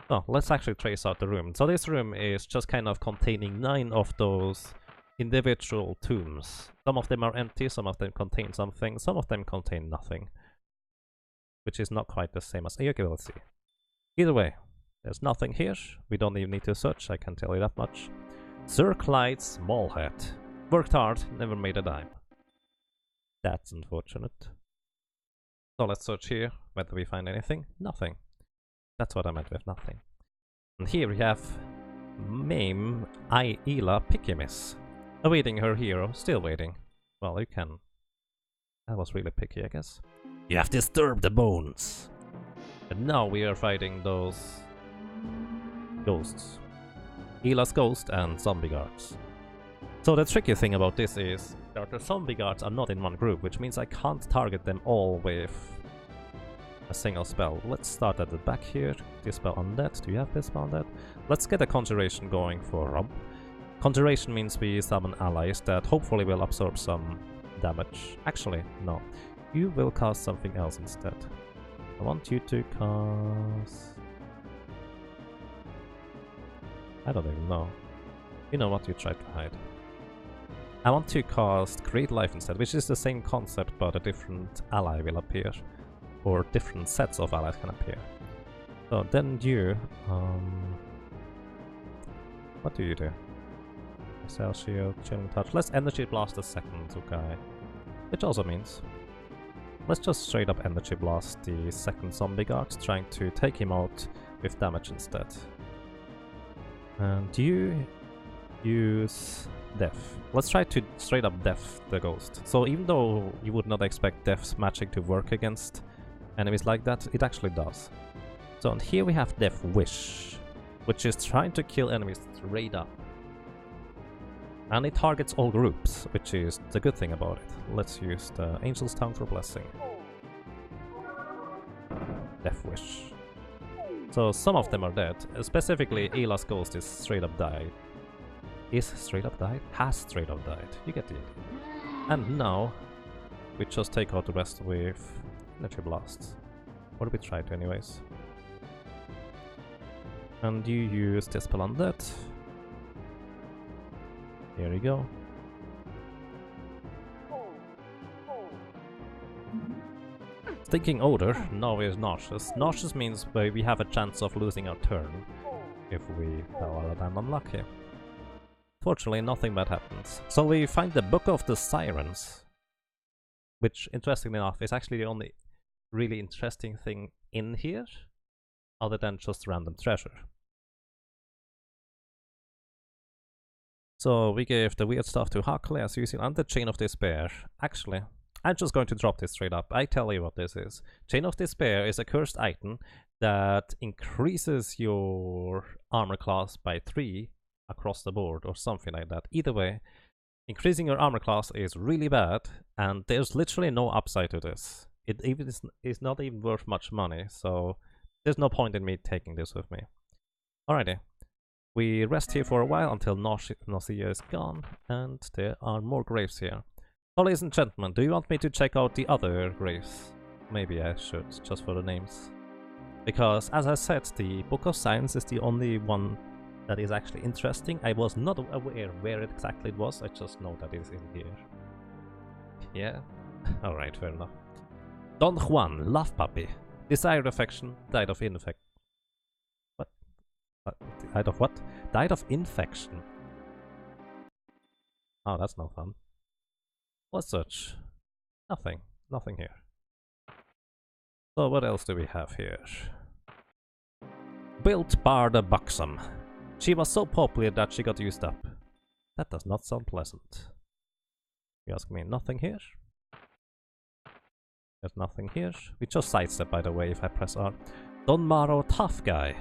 Oh, let's actually trace out the room. So this room is just kind of containing 9 of those individual tombs. Some of them are empty, some of them contain something, some of them contain nothing. Which is not quite the same as... Okay, let's see. Either way, there's nothing here. We don't even need to search, I can tell you that much. Sir Clyde Smallhead. Worked hard, never made a dime. That's unfortunate. So let's search here, whether we find anything. Nothing. That's what I meant with nothing. And here we have Mame Aila Pickimis. Awaiting her hero, still waiting. Well, you can. That was really picky, I guess. You have disturbed the bones. And now we are fighting those ghosts. Ila's ghost and zombie guards. So the tricky thing about this is that the zombie guards are not in one group, which means I can't target them all with a single spell. Let's start at the back here. Dispel Undead. Do you have Dispel Undead? Let's get a Conjuration going for Rob. Conjuration means we summon allies that hopefully will absorb some damage. Actually, no. You will cast something else instead. I want you to cast... I don't even know. You know what, you tried to hide. I want to cast Create Life instead, which is the same concept, but a different ally will appear. Or different sets of allies can appear. So then you... what do you do? Cell Shield, Chilling Touch. Let's Energy Blast the second guy. Which also means... let's just straight up Energy Blast the second zombie guard, trying to take him out with damage instead. And you use Death. Let's try to straight up Death the ghost. So even though you would not expect Death's magic to work against enemies like that, it actually does. So and here we have Death Wish, which is trying to kill enemies straight up. And it targets all groups, which is the good thing about it. Let's use the Angel's Tongue for Blessing. Death Wish. So some of them are dead. Specifically, Ila's ghost is straight up died. Is straight up died? Has straight up died. You get the idea. And now, we just take out the rest with Energy Blasts. What do we try to anyways? And you use Dispel Undead. Here we go. Stinking Odor now is Nauseous. Nauseous means we have a chance of losing our turn if we are then unlucky. Fortunately, nothing bad happens. So we find the Book of the Sirens, which, interestingly enough, is actually the only really interesting thing in here, other than just random treasure. So we gave the weird stuff to Huckley as usual, and the Chain of Despair. Actually, I'm just going to drop this straight up. I tell you what this is. Chain of Despair is a cursed item that increases your armor class by 3 across the board, or something like that. Either way, increasing your armor class is really bad, and there's literally no upside to this. It even is not even worth much money, so there's no point in me taking this with me. Alrighty. We rest here for a while until Nausea is gone, and there are more graves here. So, ladies and gentlemen, do you want me to check out the other graves? Maybe I should, just for the names. Because, as I said, the Book of Sirens is the only one that is actually interesting. I was not aware where exactly it was, I just know that it's in here. Yeah? Alright, fair enough. Don Juan, Love Puppy. Desired affection, died of infection. What? Died of what? Died of infection. Oh, that's no fun. Let's search. Nothing. Nothing here. So what else do we have here? built Barda Buxom. She was so popular that she got used up. That does not sound pleasant. You ask me, nothing here? There's nothing here. We just sidestep, by the way, if I press R. Don Maro, tough guy.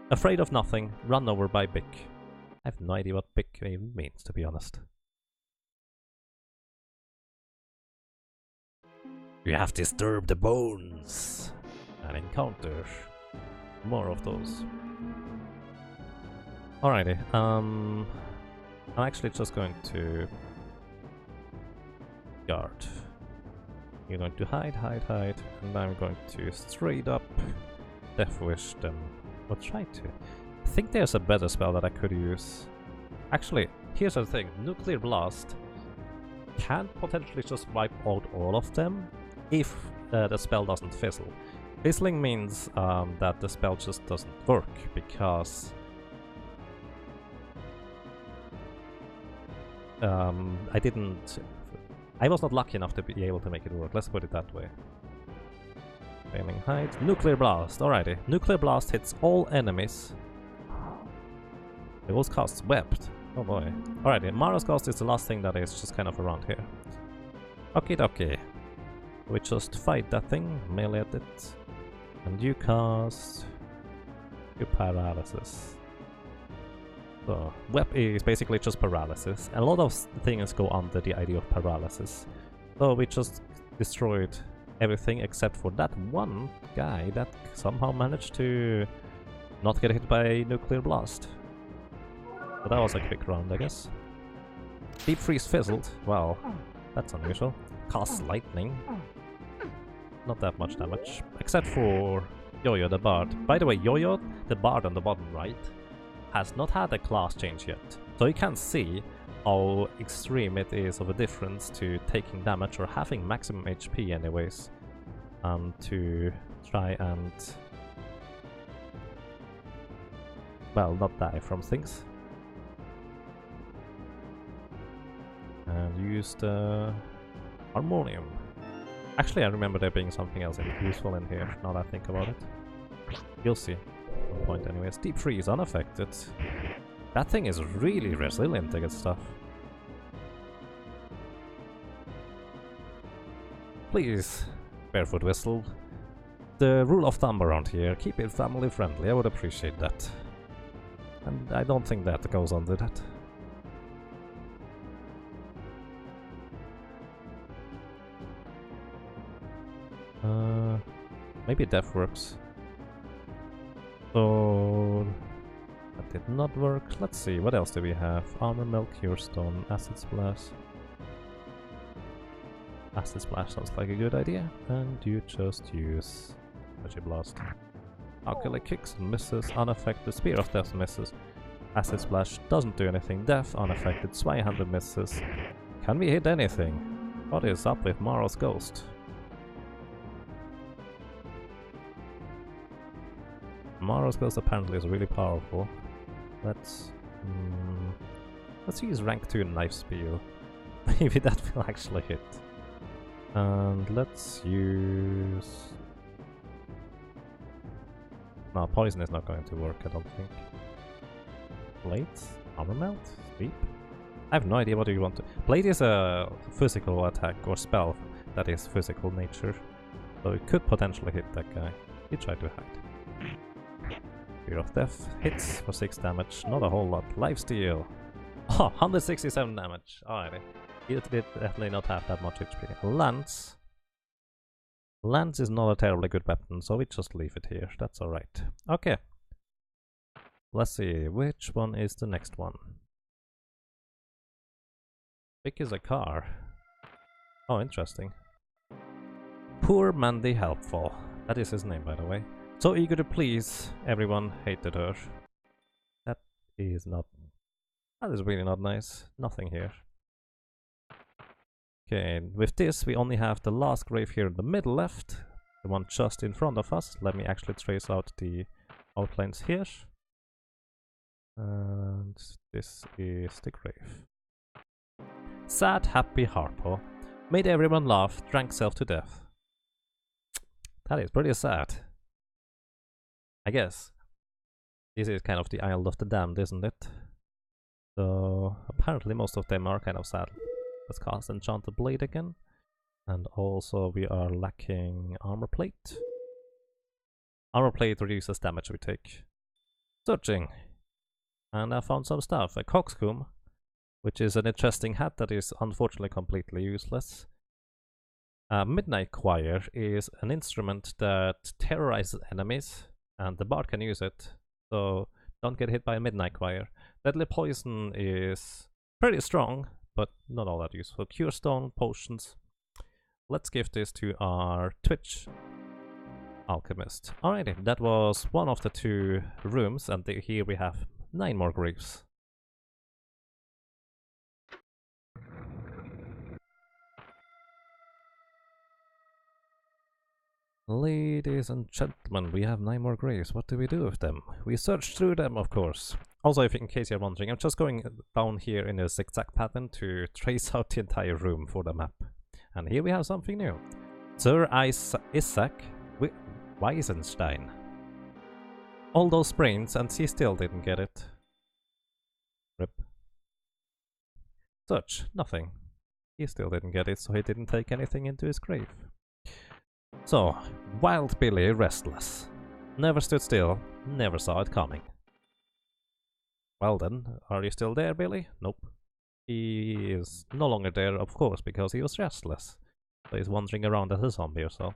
Afraid of nothing, run over by Bic. I have no idea what Bic even means, to be honest. You have disturbed the bones. An encounter. More of those. Alrighty, I'm actually just going to guard. You're going to hide, and I'm going to straight up Death Wish them. Or try to. I think there's a better spell that I could use. Actually, here's the thing. Nuclear Blast can potentially just wipe out all of them if the spell doesn't fizzle. Fizzling means that the spell just doesn't work, because I was not lucky enough to be able to make it work, let's put it that way. Failing height. Nuclear Blast, alrighty. Nuclear Blast hits all enemies. It also casts Webbed. Oh boy. Alrighty, Mara's Ghost is the last thing that is just kind of around here. Okie dokie. We just fight that thing, melee at it. And you cast... your Paralysis. So, Web is basically just paralysis. A lot of things go under the idea of paralysis. So we just destroyed everything except for that one guy that somehow managed to not get hit by Nuclear Blast. So that was a quick round, I guess. Deep Freeze fizzled. Wow, that's unusual. Cast Lightning. Not that much damage. Except for Yo-Yo the Bard. By the way, Yo-Yo the Bard on the bottom right has not had a class change yet. So you can see how extreme it is of a difference to taking damage or having maximum HP anyways. To try and... well, not die from things. And use the Harmonium. Actually, I remember there being something else useful in here, now that I think about it. You'll see. No point anyways. Deep Freeze, unaffected. That thing is really resilient against stuff. Please, Barefoot Whistle. The rule of thumb around here, keep it family friendly, I would appreciate that. And I don't think that goes under that. Maybe Death works. So... that did not work. Let's see, what else do we have? Armor Melt, Cure Stone, Acid Splash. Acid Splash sounds like a good idea. And you just use Energy Blast. Alkali kicks and misses, unaffected. Spear of Death misses. Acid Splash doesn't do anything. Death unaffected. Swayhanded misses. Can we hit anything? What is up with Mara's Ghost? Mara's Ghost apparently is really powerful. Let's use rank 2 Knife Spear. Maybe that will actually hit. And let's use... no, Poison is not going to work, I don't think. Blade? Armor Melt? Sleep? I have no idea what you want to... Blade is a physical attack or spell that is physical nature. So it could potentially hit that guy. He tried to hide. Fear of Death hits for 6 damage, not a whole lot. Lifesteal! Oh, 167 damage. Alrighty. He did definitely not have that much HP. Lance. Lance is not a terribly good weapon, so we just leave it here. That's alright. Okay. Let's see, which one is the next one? Pick is a car. Oh, interesting. Poor Mandy Helpful. That is his name, by the way. So eager to please, everyone hated her. That is not... that is really not nice. Nothing here. Okay, with this we only have the last grave here in the middle left. The one just in front of us. Let me actually trace out the outlines here. And this is the grave. Sad, happy Harpo. Made everyone laugh, drank self to death. That is pretty sad. I guess. This is kind of the Isle of the Damned, isn't it? So apparently most of them are kind of sad. Let's cast Enchanted Blade again. And also we are lacking Armor Plate. Armor Plate reduces damage we take. Searching. And I found some stuff. A coxcomb, which is an interesting hat that is unfortunately completely useless. A Midnight Choir is an instrument that terrorizes enemies, and the bard can use it. So don't get hit by a Midnight Choir. Deadly Poison is pretty strong, but not all that useful. Cure Stone, Potions. Let's give this to our Twitch Alchemist. Alrighty, that was one of the 2 rooms, and here we have 9 more graves. Ladies and gentlemen, we have 9 more graves. What do we do with them? We search through them, of course. Also, in case you're wondering, I'm just going down here in a zigzag pattern to trace out the entire room for the map. And here we have something new. Sir Isaac Weisenstein. All those brains, and he still didn't get it. Rip. Search. Nothing. He still didn't get it, so he didn't take anything into his grave. So, Wild Billy Restless. Never stood still, never saw it coming. Well then, are you still there, Billy? Nope. He is no longer there, of course, because he was restless. So he's wandering around as a zombie or so.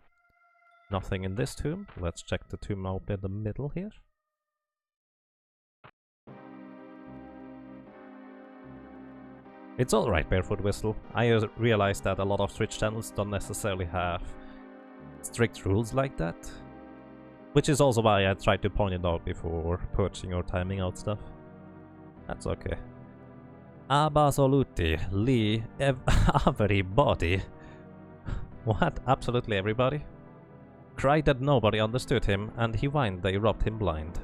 Nothing in this tomb. Let's check the tomb up in the middle here. It's alright, Barefoot Whistle. I realized that a lot of Twitch channels don't necessarily have strict rules like that. Which is also why I tried to point it out before purging or timing out stuff. That's okay. Absolutely, Lee, everybody. What? Absolutely everybody? Cried that nobody understood him, and he whined they robbed him blind.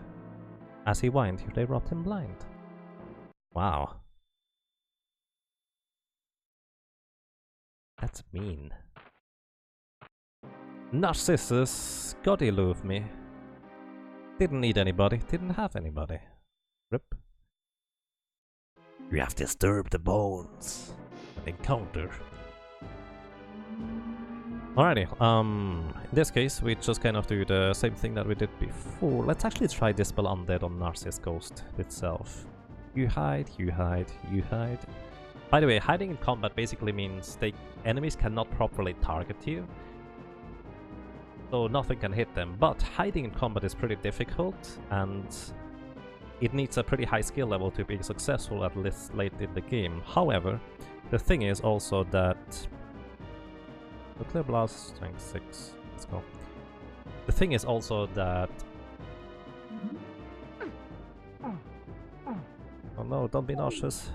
As he whined, they robbed him blind. Wow. That's mean. Narcissus, God elude me. Didn't need anybody, didn't have anybody. Rip. You have disturbed the bones. An encounter. Alrighty, in this case we just kind of do the same thing that we did before. Let's actually try Dispel Undead on Narcissus Ghost itself. You hide, you hide, you hide. By the way, hiding in combat basically means enemies cannot properly target you. So nothing can hit them, but hiding in combat is pretty difficult, and it needs a pretty high skill level to be successful at least late in the game. However, the thing is also that... Nuclear Blast, strength 6, let's go. The thing is also that... Oh no, don't be nauseous.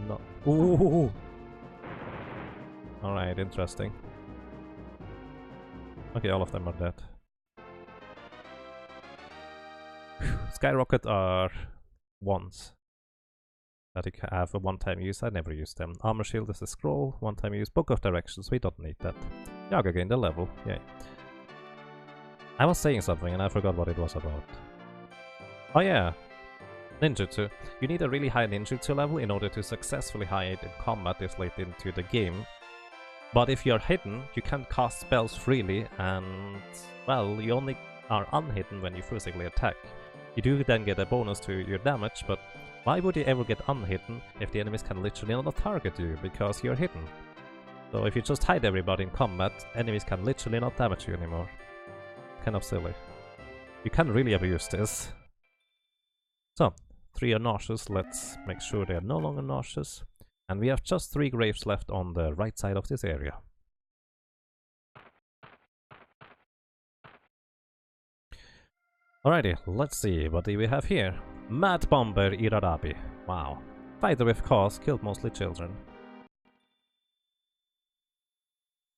No. Ooh! Alright, interesting. Okay, all of them are dead. Skyrocket are ones that you can have a one-time use. I never use them. Armor Shield is a scroll, one-time use. Book of Directions, we don't need that. Yaga gained a level, yay. I was saying something and I forgot what it was about. Oh yeah, ninjutsu. You need a really high ninjutsu level in order to successfully hide in combat this late into the game. But if you're hidden, you can't cast spells freely, and, well, you only are unhidden when you physically attack. You do then get a bonus to your damage, but why would you ever get unhidden if the enemies can literally not target you, because you're hidden? So if you just hide everybody in combat, enemies can literally not damage you anymore. Kind of silly. You can really abuse this. So, 3 are nauseous, let's make sure they are no longer nauseous. And we have just 3 graves left on the right side of this area. Alrighty, let's see, what do we have here? Mad Bomber Irarabi. Wow. Fighter with cause, killed mostly children.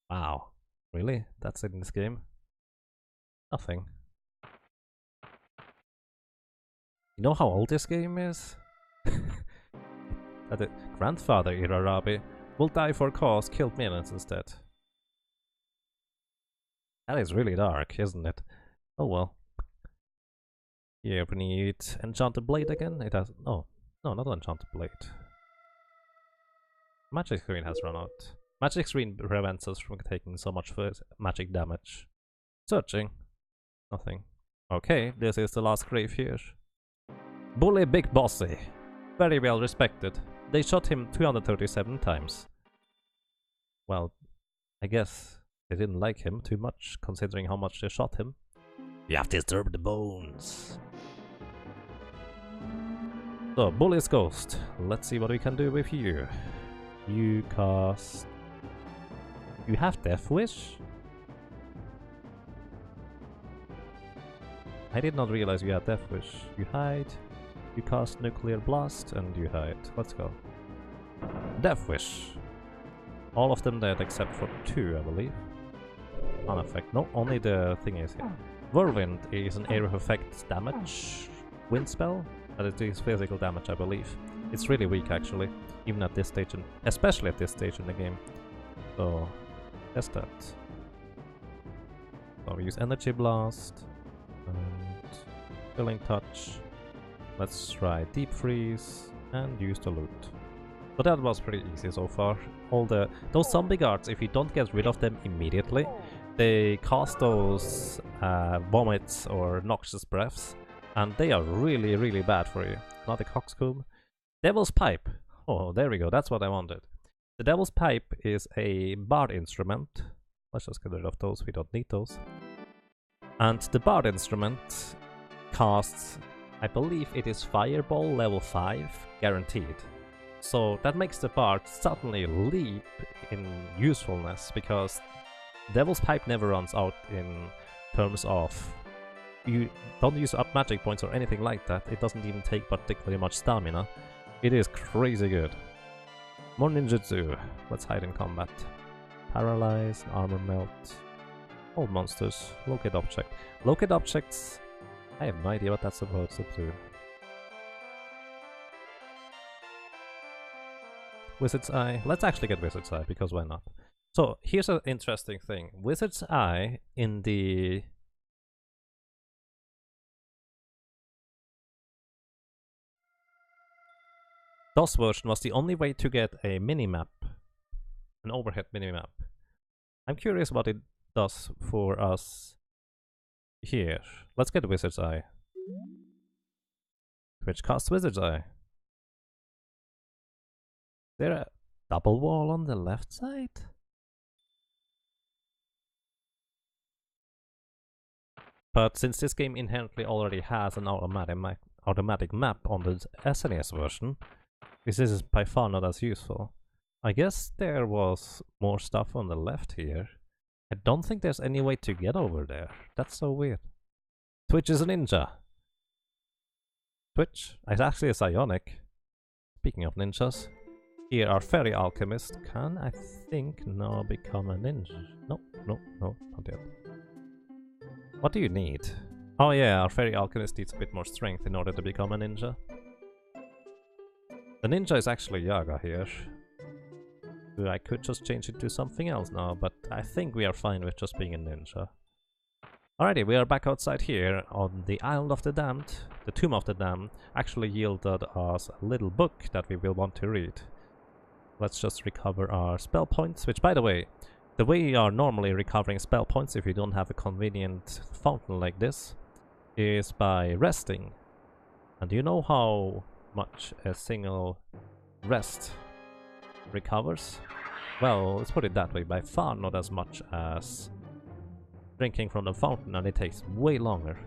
Wow. Really? That's it in this game? Nothing. You know how old this game is? That the grandfather Irarabi will die for cause, killed millions instead. That is really dark, isn't it? Oh well. Here we need Enchanted Blade again. It has... Oh, no, not Enchanted Blade. Magic Screen has run out. Magic Screen prevents us from taking so much magic damage. Searching. Nothing. Okay, this is the last grave here. Bully Big Bossy. Very well respected. They shot him 237 times. Well, I guess they didn't like him too much, considering how much they shot him. You have disturbed the bones. So, Bully's Ghost. Let's see what we can do with you. You cast... You have Death Wish? I did not realize you had Death Wish. You hide, you cast Nuclear Blast, and you hide. Let's go. Death Wish. All of them dead except for 2, I believe. Uneffect. No, only the thing is here. Whirlwind is an area of effect damage wind spell, but it is physical damage, I believe. It's really weak actually, even at this stage, especially at this stage in the game. So, test that. So we use Energy Blast and Killing Touch. Let's try Deep Freeze and use the loot. So that was pretty easy so far. Those zombie guards, if you don't get rid of them immediately, they cast those vomits or noxious breaths, and they are really, really bad for you. Not a coxcomb. Devil's Pipe. Oh, there we go. That's what I wanted. The Devil's Pipe is a bard instrument. Let's just get rid of those. We don't need those. And the bard instrument casts, I believe it is Fireball level 5, guaranteed. So that makes the bard suddenly leap in usefulness, because Devil's Pipe never runs out in terms of you don't use up magic points or anything like that. It doesn't even take particularly much stamina. It is crazy good. More ninjutsu. Let's hide in combat. Paralyze, armor melt. Old monsters. Locate object. Locate objects. I have no idea what that's supposed to do. Wizard's Eye. Let's actually get Wizard's Eye, because why not? So, here's an interesting thing. Wizard's Eye in the... DOS version was the only way to get a minimap. An overhead minimap. I'm curious what it does for us here. Let's get Wizard's Eye. Which casts Wizard's Eye. Is there a double wall on the left side? But since this game inherently already has an automatic map on the SNES version, this is by far not as useful. I guess there was more stuff on the left here. I don't think there's any way to get over there. That's so weird. Twitch is a ninja. Twitch is actually a psionic. Speaking of ninjas. Here, our Ferry Alchemist can, I think, now become a ninja. No, not yet. What do you need? Oh yeah, our Ferry Alchemist needs a bit more strength in order to become a ninja. The ninja is actually Yaga here. I could just change it to something else now, but I think we are fine with just being a ninja. Alrighty, we are back outside here on the Island of the Damned. The Tomb of the Damned actually yielded us a little book that we will want to read. Let's just recover our spell points, which, by the way you are normally recovering spell points if you don't have a convenient fountain like this, is by resting. And do you know how much a single rest recovers? Well, let's put it that way, by far not as much as drinking from the fountain, and it takes way longer.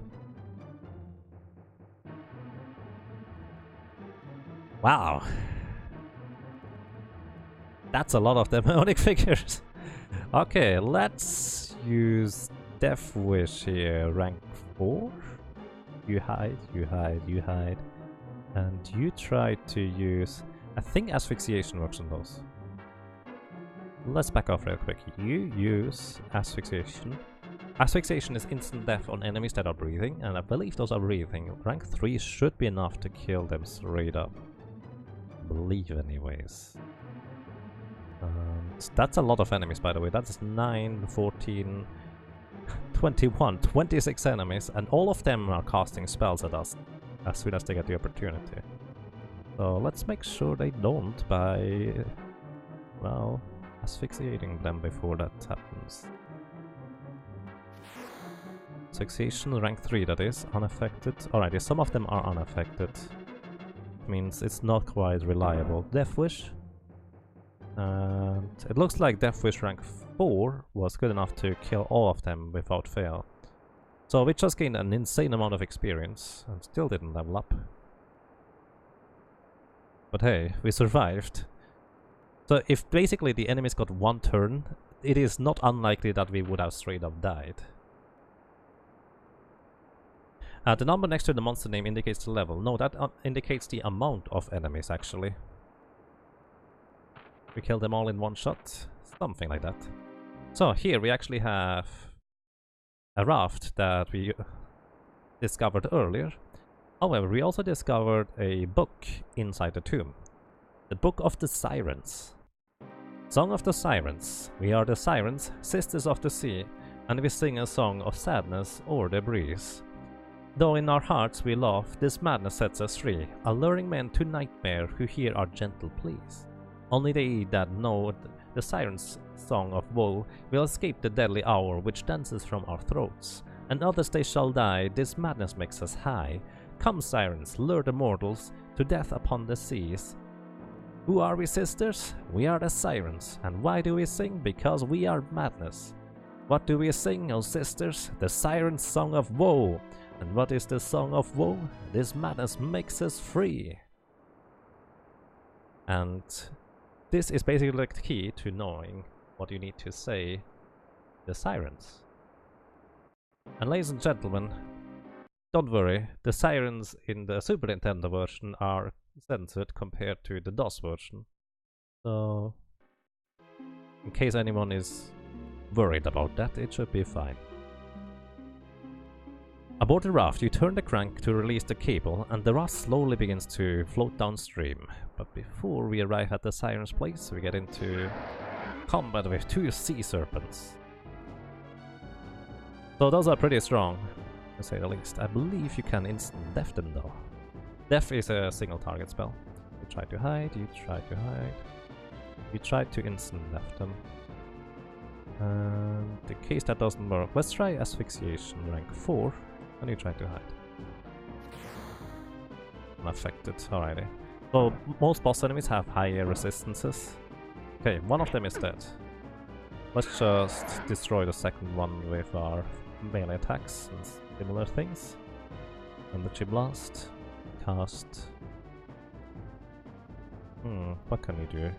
Wow! That's a lot of demonic figures! Okay, let's use Death Wish here, rank 4. You hide, you hide, you hide. And you try to use... I think Asphyxiation works on those. Let's back off real quick. You use Asphyxiation. Asphyxiation is instant death on enemies that are breathing, and I believe those are breathing. Rank 3 should be enough to kill them straight up. I believe anyways. And that's a lot of enemies, by the way. That's 9, 14, 21, 26 enemies, and all of them are casting spells at us as soon as they get the opportunity. So let's make sure they don't by, well, asphyxiating them before that happens. Asphyxiation, rank 3 that is, unaffected. Alrighty, some of them are unaffected. Means it's not quite reliable. Death Wish. And it looks like Death Wish rank 4 was good enough to kill all of them without fail. So we just gained an insane amount of experience and still didn't level up. But hey, we survived. So if basically the enemies got one turn, it is not unlikely that we would have straight up died. The number next to the monster name indicates the level. No, that indicates the amount of enemies actually. We killed them all in one shot. Something like that. So here we actually have a raft that we discovered earlier. However, we also discovered a book inside the tomb. The Book of the Sirens. Song of the Sirens. We are the sirens, sisters of the sea, and we sing a song of sadness o'er the breeze. Though in our hearts we laugh, this madness sets us free, alluring men to nightmare who hear our gentle pleas. Only they that know the sirens' song of woe will escape the deadly hour which dances from our throats, and others they shall die, this madness makes us high. Come sirens, lure the mortals to death upon the seas. Who are we, sisters? We are the sirens, and why do we sing? Because we are madness. What do we sing, oh sisters? The sirens' song of woe. And what is the song of woe? This madness makes us free. And this is basically the key to knowing what you need to say, the sirens. And ladies and gentlemen, don't worry, the sirens in the Super Nintendo version are censored compared to the DOS version. So, in case anyone is worried about that, it should be fine. Aboard the raft, you turn the crank to release the cable, and the raft slowly begins to float downstream. But before we arrive at the Siren's place, we get into combat with 2 sea serpents. So those are pretty strong, to say the least. I believe you can instant death them though. Death is a single target spell. You try to hide, you try to hide. You try to instant death them. And in case that doesn't work, let's try Asphyxiation rank 4. And you try to hide. Unaffected, alrighty. So most boss enemies have higher resistances. Okay, one of them is dead. Let's just destroy the second one with our melee attacks and similar things. Energy Blast. Cast. What can you do?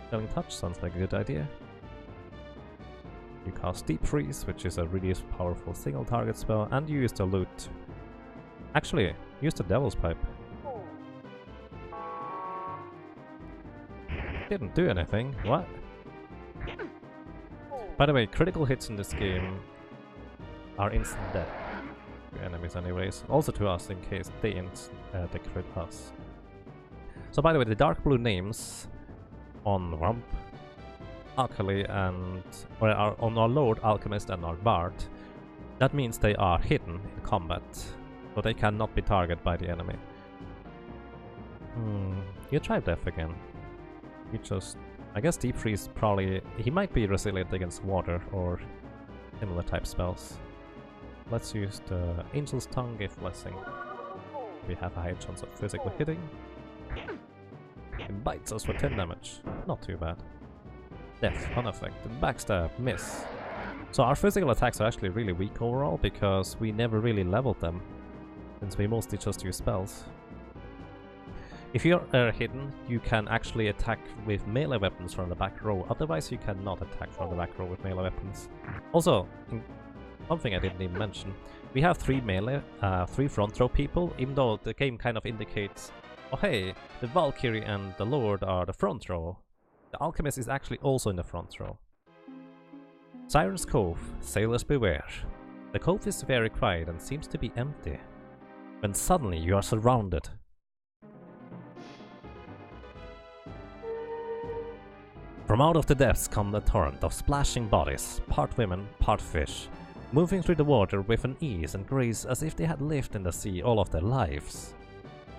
Killing Touch sounds like a good idea. You cast Deep Freeze, which is a really powerful single target spell, and you use the loot. Actually, use the Devil's Pipe. Didn't do anything. What? By the way, critical hits in this game are instant death to enemies anyways. Also to us in case they crit us. So by the way, the dark blue names on Rump, Alkali and on our Lord, Alchemist and our Bard, that means they are hidden in combat, so they cannot be targeted by the enemy. You try death again. You just... I guess Deep Freeze probably... he might be resilient against water or similar type spells. Let's use the Angel's Tongue, give Blessing. We have a high chance of physical hitting. It bites us for 10 damage. Not too bad. Death, unaffected. Backstab, miss. So our physical attacks are actually really weak overall because we never really leveled them, since we mostly just use spells. If you're hidden, you can actually attack with melee weapons from the back row, otherwise you cannot attack from the back row with melee weapons. Also, something I didn't even mention, we have 3 melee, 3 front row people, even though the game kind of indicates, oh hey, the Valkyrie and the Lord are the front row. The Alchemist is actually also in the front row. Siren's Cove, sailors beware. The cove is very quiet and seems to be empty, when suddenly you are surrounded. From out of the depths come the torrent of splashing bodies, part women, part fish. moving through the water with an ease and grace as if they had lived in the sea all of their lives.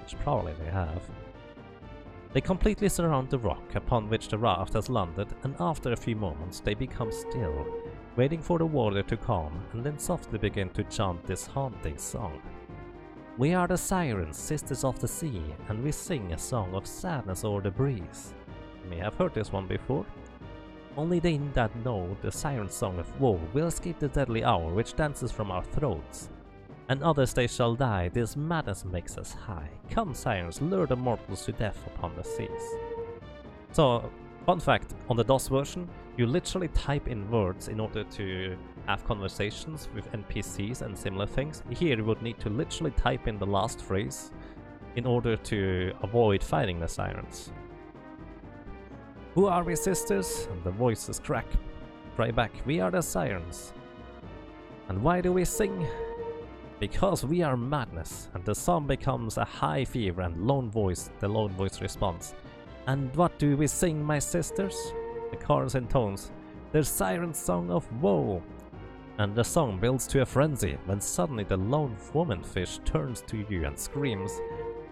Which probably they have. They completely surround the rock upon which the raft has landed, and after a few moments they become still, waiting for the water to calm, and then softly begin to chant this haunting song. We are the sirens, sisters of the sea, and we sing a song of sadness o'er the breeze. You may have heard this one before. Only they that know the siren song of woe will escape the deadly hour which dances from our throats. And others they shall die, this madness makes us high. Come sirens, lure the mortals to death upon the seas. So, fun fact, on the DOS version, you literally type in words in order to have conversations with NPCs and similar things. Here you would need to literally type in the last phrase in order to avoid fighting the sirens. Who are we, sisters? And the voices cry back, we are the sirens. And why do we sing? Because we are madness, and the song becomes a high fever and the lone voice responds. And what do we sing, my sisters? The chorus intones, the siren song of woe. And the song builds to a frenzy, when suddenly the lone woman fish turns to you and screams,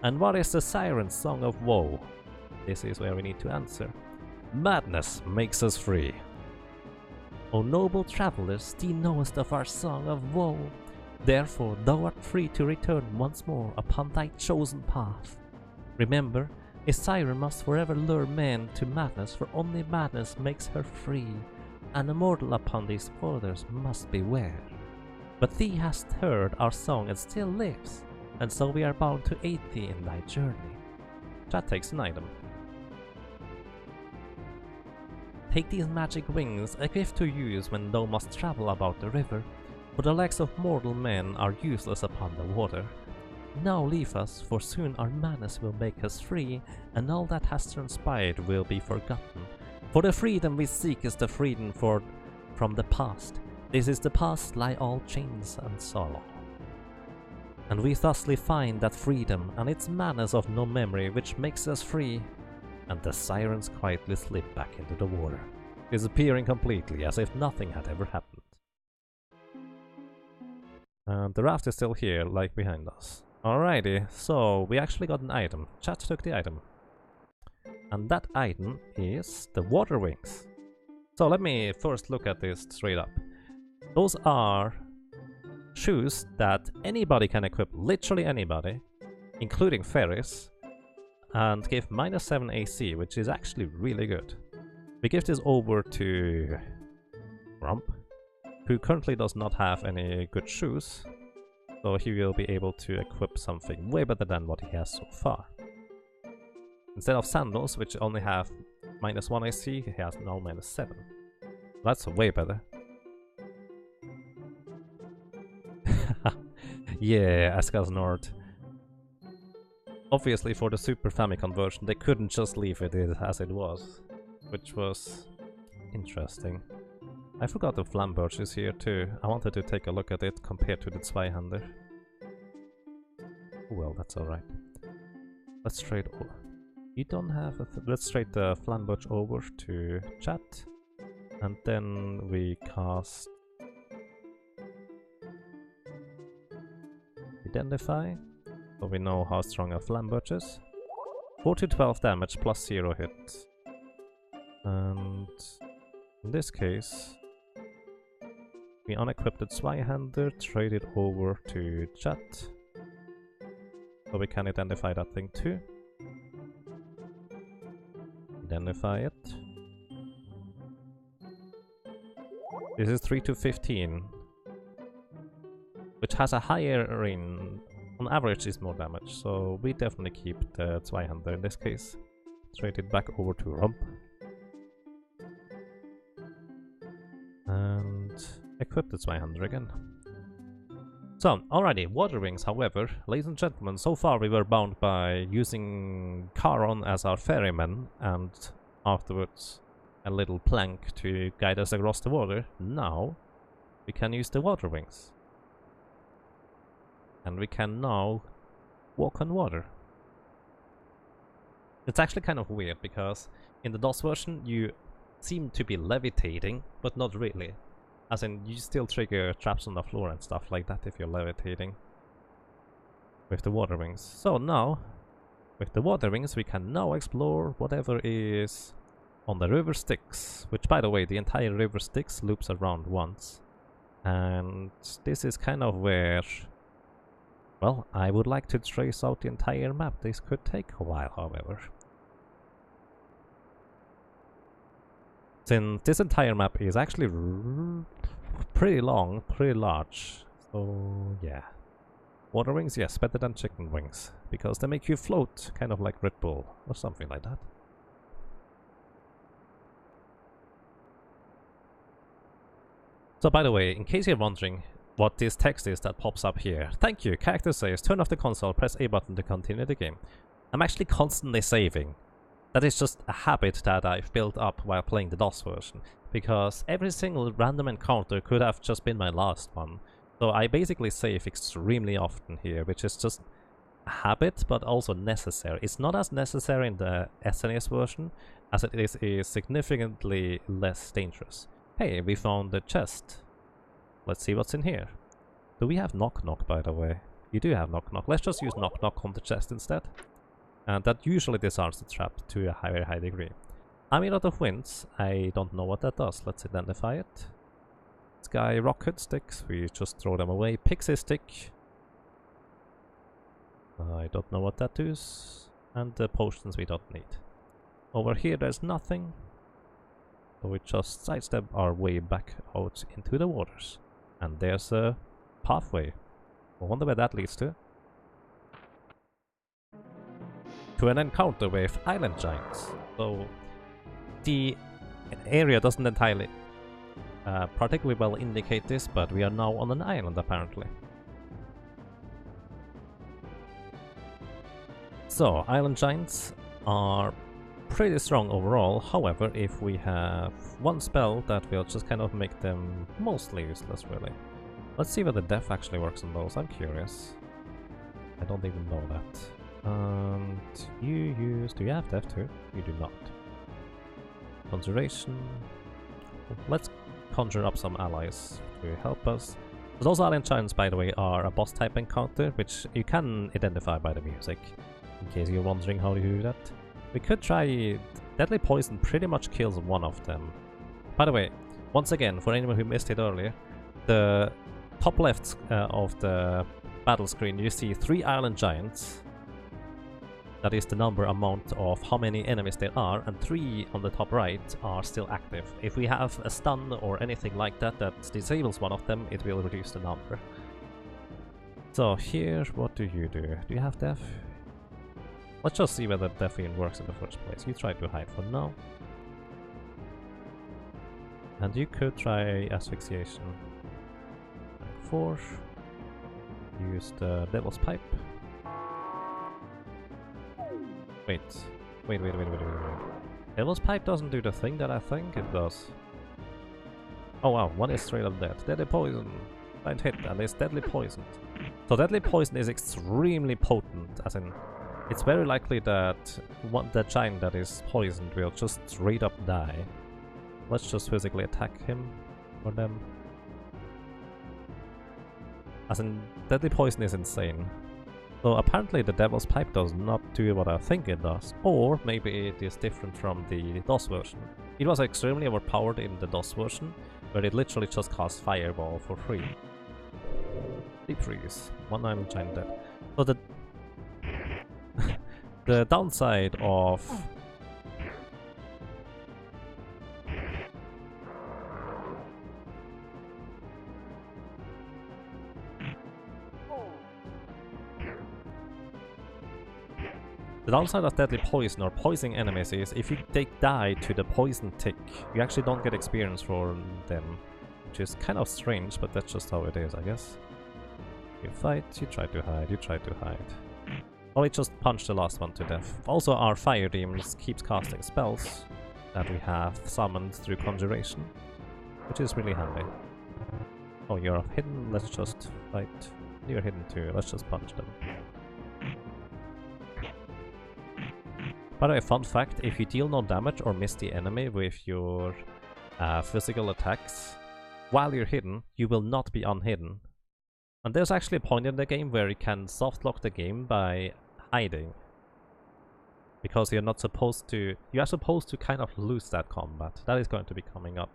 and what is the siren song of woe? This is where we need to answer. Madness makes us free. O noble travelers, thee knowest of our song of woe. Therefore, thou art free to return once more upon thy chosen path. Remember, a siren must forever lure men to madness, for only madness makes her free, and a mortal upon these waters must beware. But thee hast heard our song and still lives, and so we are bound to aid thee in thy journey. That takes an item. Take these magic wings, a gift to use when thou must travel about the river, for the legs of mortal men are useless upon the water. Now leave us, for soon our madness will make us free, and all that has transpired will be forgotten. For the freedom we seek is the freedom from the past. This is the past lie all chains and sorrow. And we thusly find that freedom, and its madness of no memory, which makes us free. And the sirens quietly slip back into the water, disappearing completely as if nothing had ever happened. And the raft is still here, like behind us. Alrighty, so we actually got an item. Chat took the item. And that item is the water wings. So let me first look at this straight up. Those are shoes that anybody can equip, literally anybody, including ferries, and give -7 AC, which is actually really good. We give this over to Rump, who currently does not have any good shoes, so he will be able to equip something way better than what he has so far. Instead of sandals, which only have -1 AC, he has now -7. That's way better. Yeah, Askas Nord. Obviously, for the Super Famicom version, they couldn't just leave it as it was, which was interesting. I forgot the Flamberge is here too. I wanted to take a look at it compared to the Zweihander. Well, that's alright. Let's trade. You don't have a. Let's trade the Flamberge over to chat, and then we cast Identify, so we know how strong a Flamberge is. 4 to 12 damage plus 0 hit. And in this case, we unequipped the Zweihander, trade it over to chat, so we can identify that thing too. Identify it. This is 3 to 15, which has a higher on average is more damage, so we definitely keep the Zweihander in this case. Trade it back over to Rump. And equip the Zweihander again. So, alrighty, water wings, however, ladies and gentlemen, so far we were bound by using Charon as our ferryman, and afterwards a little plank to guide us across the water. Now, we can use the water wings. And we can now walk on water. It's actually kind of weird, because in the DOS version you seem to be levitating, but not really. As in, you still trigger traps on the floor and stuff like that if you're levitating with the water wings. So now, with the water wings, we can now explore whatever is on the river Styx, which, by the way, the entire river Styx loops around once. And this is kind of where, well, I would like to trace out the entire map. This could take a while, however. Since this entire map is actually pretty long, pretty large, so yeah. Water wings, yes, better than chicken wings, because they make you float, kind of like Red Bull, or something like that. So by the way, in case you're wondering what this text is that pops up here, thank you, character saves, turn off the console, press A button to continue the game. I'm actually constantly saving. That is just a habit that I've built up while playing the DOS version, because every single random encounter could have just been my last one. So I basically save extremely often here, which is just a habit, but also necessary. It's not as necessary in the SNES version, as it is significantly less dangerous. Hey, we found the chest. Let's see what's in here. Do we have Knock Knock, by the way? You do have Knock Knock. Let's just use Knock Knock on the chest instead. And that usually disarms the trap to a very high degree. Amulet of Winds, I don't know what that does. Let's identify it. Sky Rocket Sticks, we just throw them away. Pixie Stick. I don't know what that does. And the potions we don't need. Over here there's nothing. So we just sidestep our way back out into the waters. And there's a pathway. I wonder where that leads to. To an encounter with island giants. So the area doesn't entirely particularly well indicate this, but we are now on an island apparently. So island giants are pretty strong overall. However, if we have one spell, that will just kind of make them mostly useless really. Let's see whether death actually works on those. I'm curious. I don't even know that. And do you have death too? You do not. Conjuration. Let's conjure up some allies to help us. Those island giants, by the way, are a boss type encounter, which you can identify by the music, in case you're wondering how to do that. We could try... Deadly Poison pretty much kills one of them. By the way, once again, for anyone who missed it earlier, the top left of the battle screen, you see 3 island giants. That is the amount of how many enemies there are, and 3 on the top right are still active. If we have a stun or anything like that that disables one of them, it will reduce the number. So here, what do you do? Do you have death? Let's just see whether death even works in the first place. You try to hide for now. And you could try Asphyxiation. Rank 4. Use the Devil's Pipe. Wait. Devil's Pipe doesn't do the thing that I think it does. Oh wow, one is straight up dead. Deadly Poison. Blind hit, and it's deadly poisoned. So deadly poison is extremely potent, as in, it's very likely that the giant that is poisoned will just straight up die. Let's just physically attack him or them. As in, deadly poison is insane. So apparently the Devil's Pipe does not do what I think it does, or maybe it is different from the DOS version. It was extremely overpowered in the DOS version, where it literally just casts Fireball for free. Deep Freeze. One island giant dead. So the downside of... The downside of deadly poison or poisoning enemies is if you die to the poison tick, you actually don't get experience for them, which is kind of strange, but that's just how it is, I guess. You fight, you try to hide, you try to hide. Or we just punch the last one to death. Also, our fire demons keeps casting spells that we have summoned through conjuration, which is really handy. Oh, you're hidden, let's just fight. You're hidden too, let's just punch them. By the way, fun fact, if you deal no damage or miss the enemy with your physical attacks, while you're hidden, you will not be unhidden. And there's actually a point in the game where you can soft lock the game by hiding. Because you're not supposed to... You are supposed to kind of lose that combat. That is going to be coming up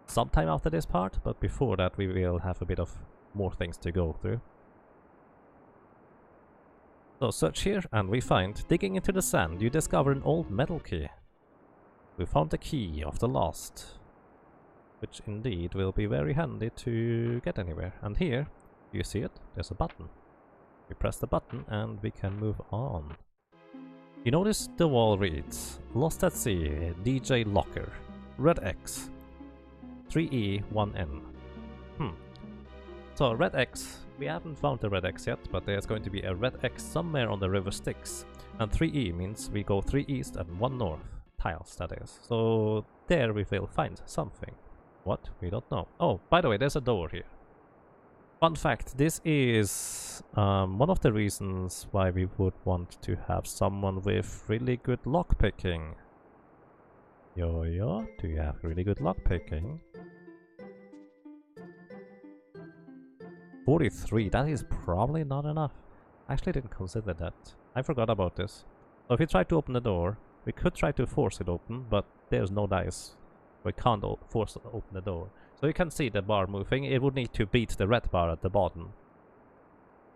sometime after this part, but before that we will have a bit of more things to go through. So search here, and we find, digging into the sand, you discover an old metal key. We found the key of the lost, which indeed will be very handy to get anywhere. And here, you see it? There's a button. We press the button and we can move on. You notice the wall reads, Lost at Sea, DJ Locker, Red X, 3E, 1N. So Red X, we haven't found the Red X yet, but there's going to be a Red X somewhere on the river Styx. And 3E means we go 3 east and 1 north. Tiles, that is. So there we will find something. What? We don't know. Oh, by the way, there's a door here. Fun fact, this is one of the reasons why we would want to have someone with really good lockpicking. Yo, do you have really good lockpicking? 43, that is probably not enough. I actually didn't consider that. I forgot about this. So if we try to open the door, we could try to force it open, but there's no dice. We can't force it open the door. So you can see the bar moving. It would need to beat the red bar at the bottom.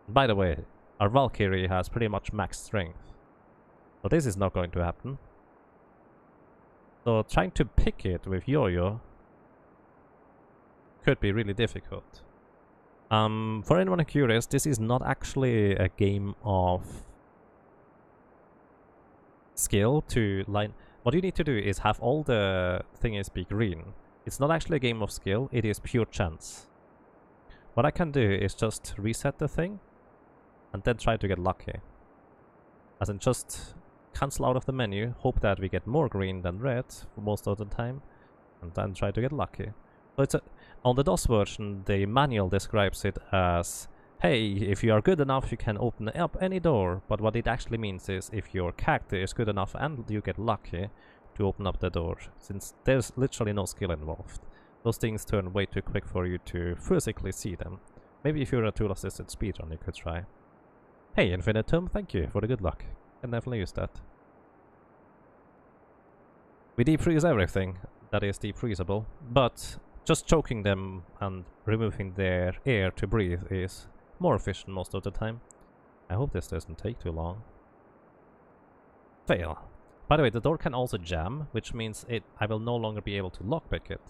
By the way, our Valkyrie has pretty much max strength. So this is not going to happen. So trying to pick it with Yo-Yo could be really difficult. For anyone curious, this is not actually a game of skill to line. What you need to do is have all the thingies be green. It's not actually a game of skill, it is pure chance. What I can do is just reset the thing and then try to get lucky. As in just cancel out of the menu, hope that we get more green than red for most of the time, and then try to get lucky. So it's on the DOS version, the manual describes it as, hey, if you are good enough you can open up any door, but what it actually means is if your character is good enough and you get lucky to open up the door, since there's literally no skill involved. Those things turn way too quick for you to physically see them. Maybe if you're a tool-assisted speedrun you could try. Hey Infinitum, thank you for the good luck. Can definitely use that. We defreeze everything that is defreezable, but just choking them and removing their air to breathe is more efficient most of the time. I hope this doesn't take too long. Fail. By the way, the door can also jam, which means I will no longer be able to lockpick it.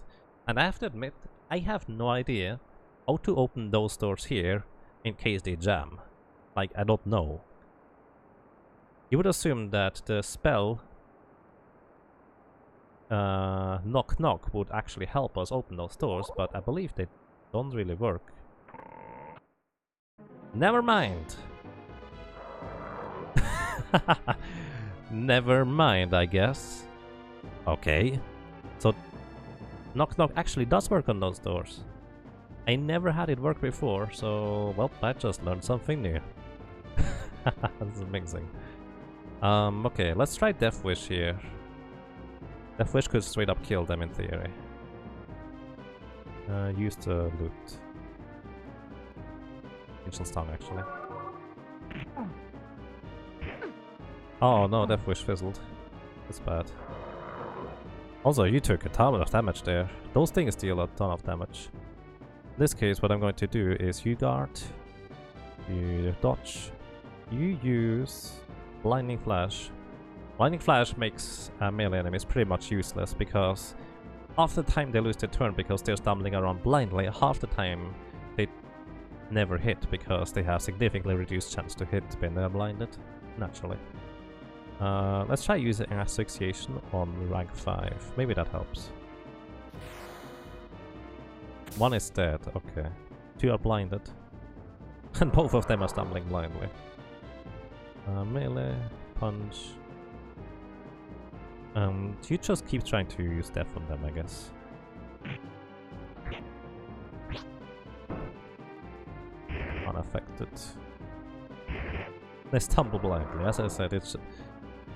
And I have to admit, I have no idea how to open those doors here in case they jam. Like, I don't know. You would assume that the spell knock knock would actually help us open those doors, but I believe they don't really work. Never mind. Never mind, I guess. Okay. So knock knock actually does work on those doors. I never had it work before, so well, I just learned something new. This is amazing. Okay, let's try Death Wish here. Death Wish could straight up kill them in theory. Use the loot. Ancient Stung, actually. Oh no, Death Wish fizzled. That's bad. Also, you took a ton of damage there. Those things deal a ton of damage. In this case, what I'm going to do is you guard, you dodge, you use Blinding Flash. Blinding Flash makes melee enemies pretty much useless because half the time they lose their turn because they're stumbling around blindly, half the time they never hit because they have significantly reduced chance to hit when they're blinded, naturally. Let's try using Asphyxiation on rank 5, maybe that helps. One is dead, okay. 2 are blinded. And both of them are stumbling blindly. Melee, punch. You just keep trying to use death on them, I guess. Unaffected. They stumble blindly. As I said, it's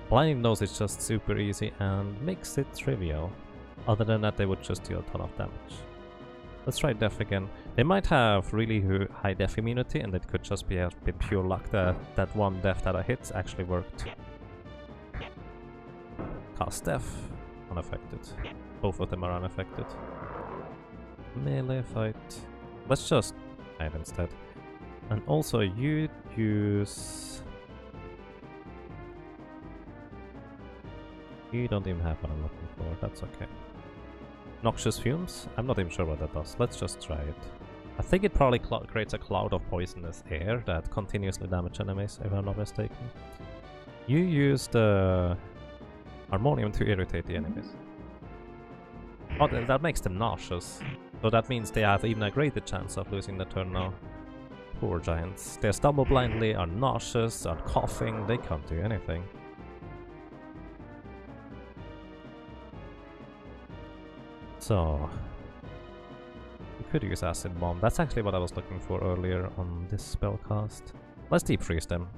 blinding those is just super easy and makes it trivial. Other than that, they would just deal a ton of damage. Let's try def again. They might have really high def immunity, and it could just be a bit pure luck that that one def that I hit actually worked. Cast def, unaffected. Both of them are unaffected. Melee fight. Let's just hide instead. And also you use... You don't even have what I'm looking for, that's okay. Noxious fumes? I'm not even sure what that does. Let's just try it. I think it probably creates a cloud of poisonous air that continuously damages enemies, if I'm not mistaken. You use the harmonium to irritate the enemies. Oh, that makes them nauseous. So that means they have even a greater chance of losing the turn now. Poor giants. They stumble blindly, are nauseous, are coughing, they can't do anything. So, we could use Acid Bomb. That's actually what I was looking for earlier on this spellcast. Let's deep freeze them.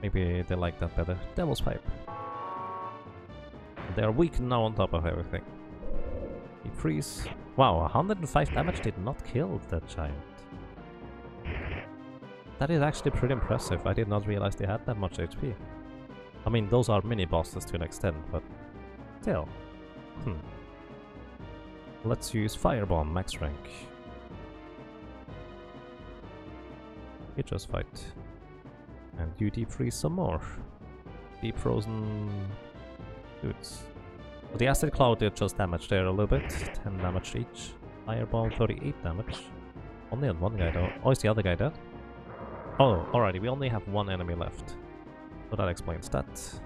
Maybe they like that better. Devil's Pipe. They are weak now on top of everything. Deep freeze. Wow, 105 damage did not kill that giant. That is actually pretty impressive. I did not realize they had that much HP. I mean, those are mini bosses to an extent, but still. Let's use Firebomb, max rank. You just fight. And you deep freeze some more. Deep frozen dudes. Well, the acid cloud did just damage there a little bit. 10 damage each. Firebomb, 38 damage. Only on one guy though. Oh, is the other guy dead? Oh, alrighty, we only have one enemy left. So that explains that.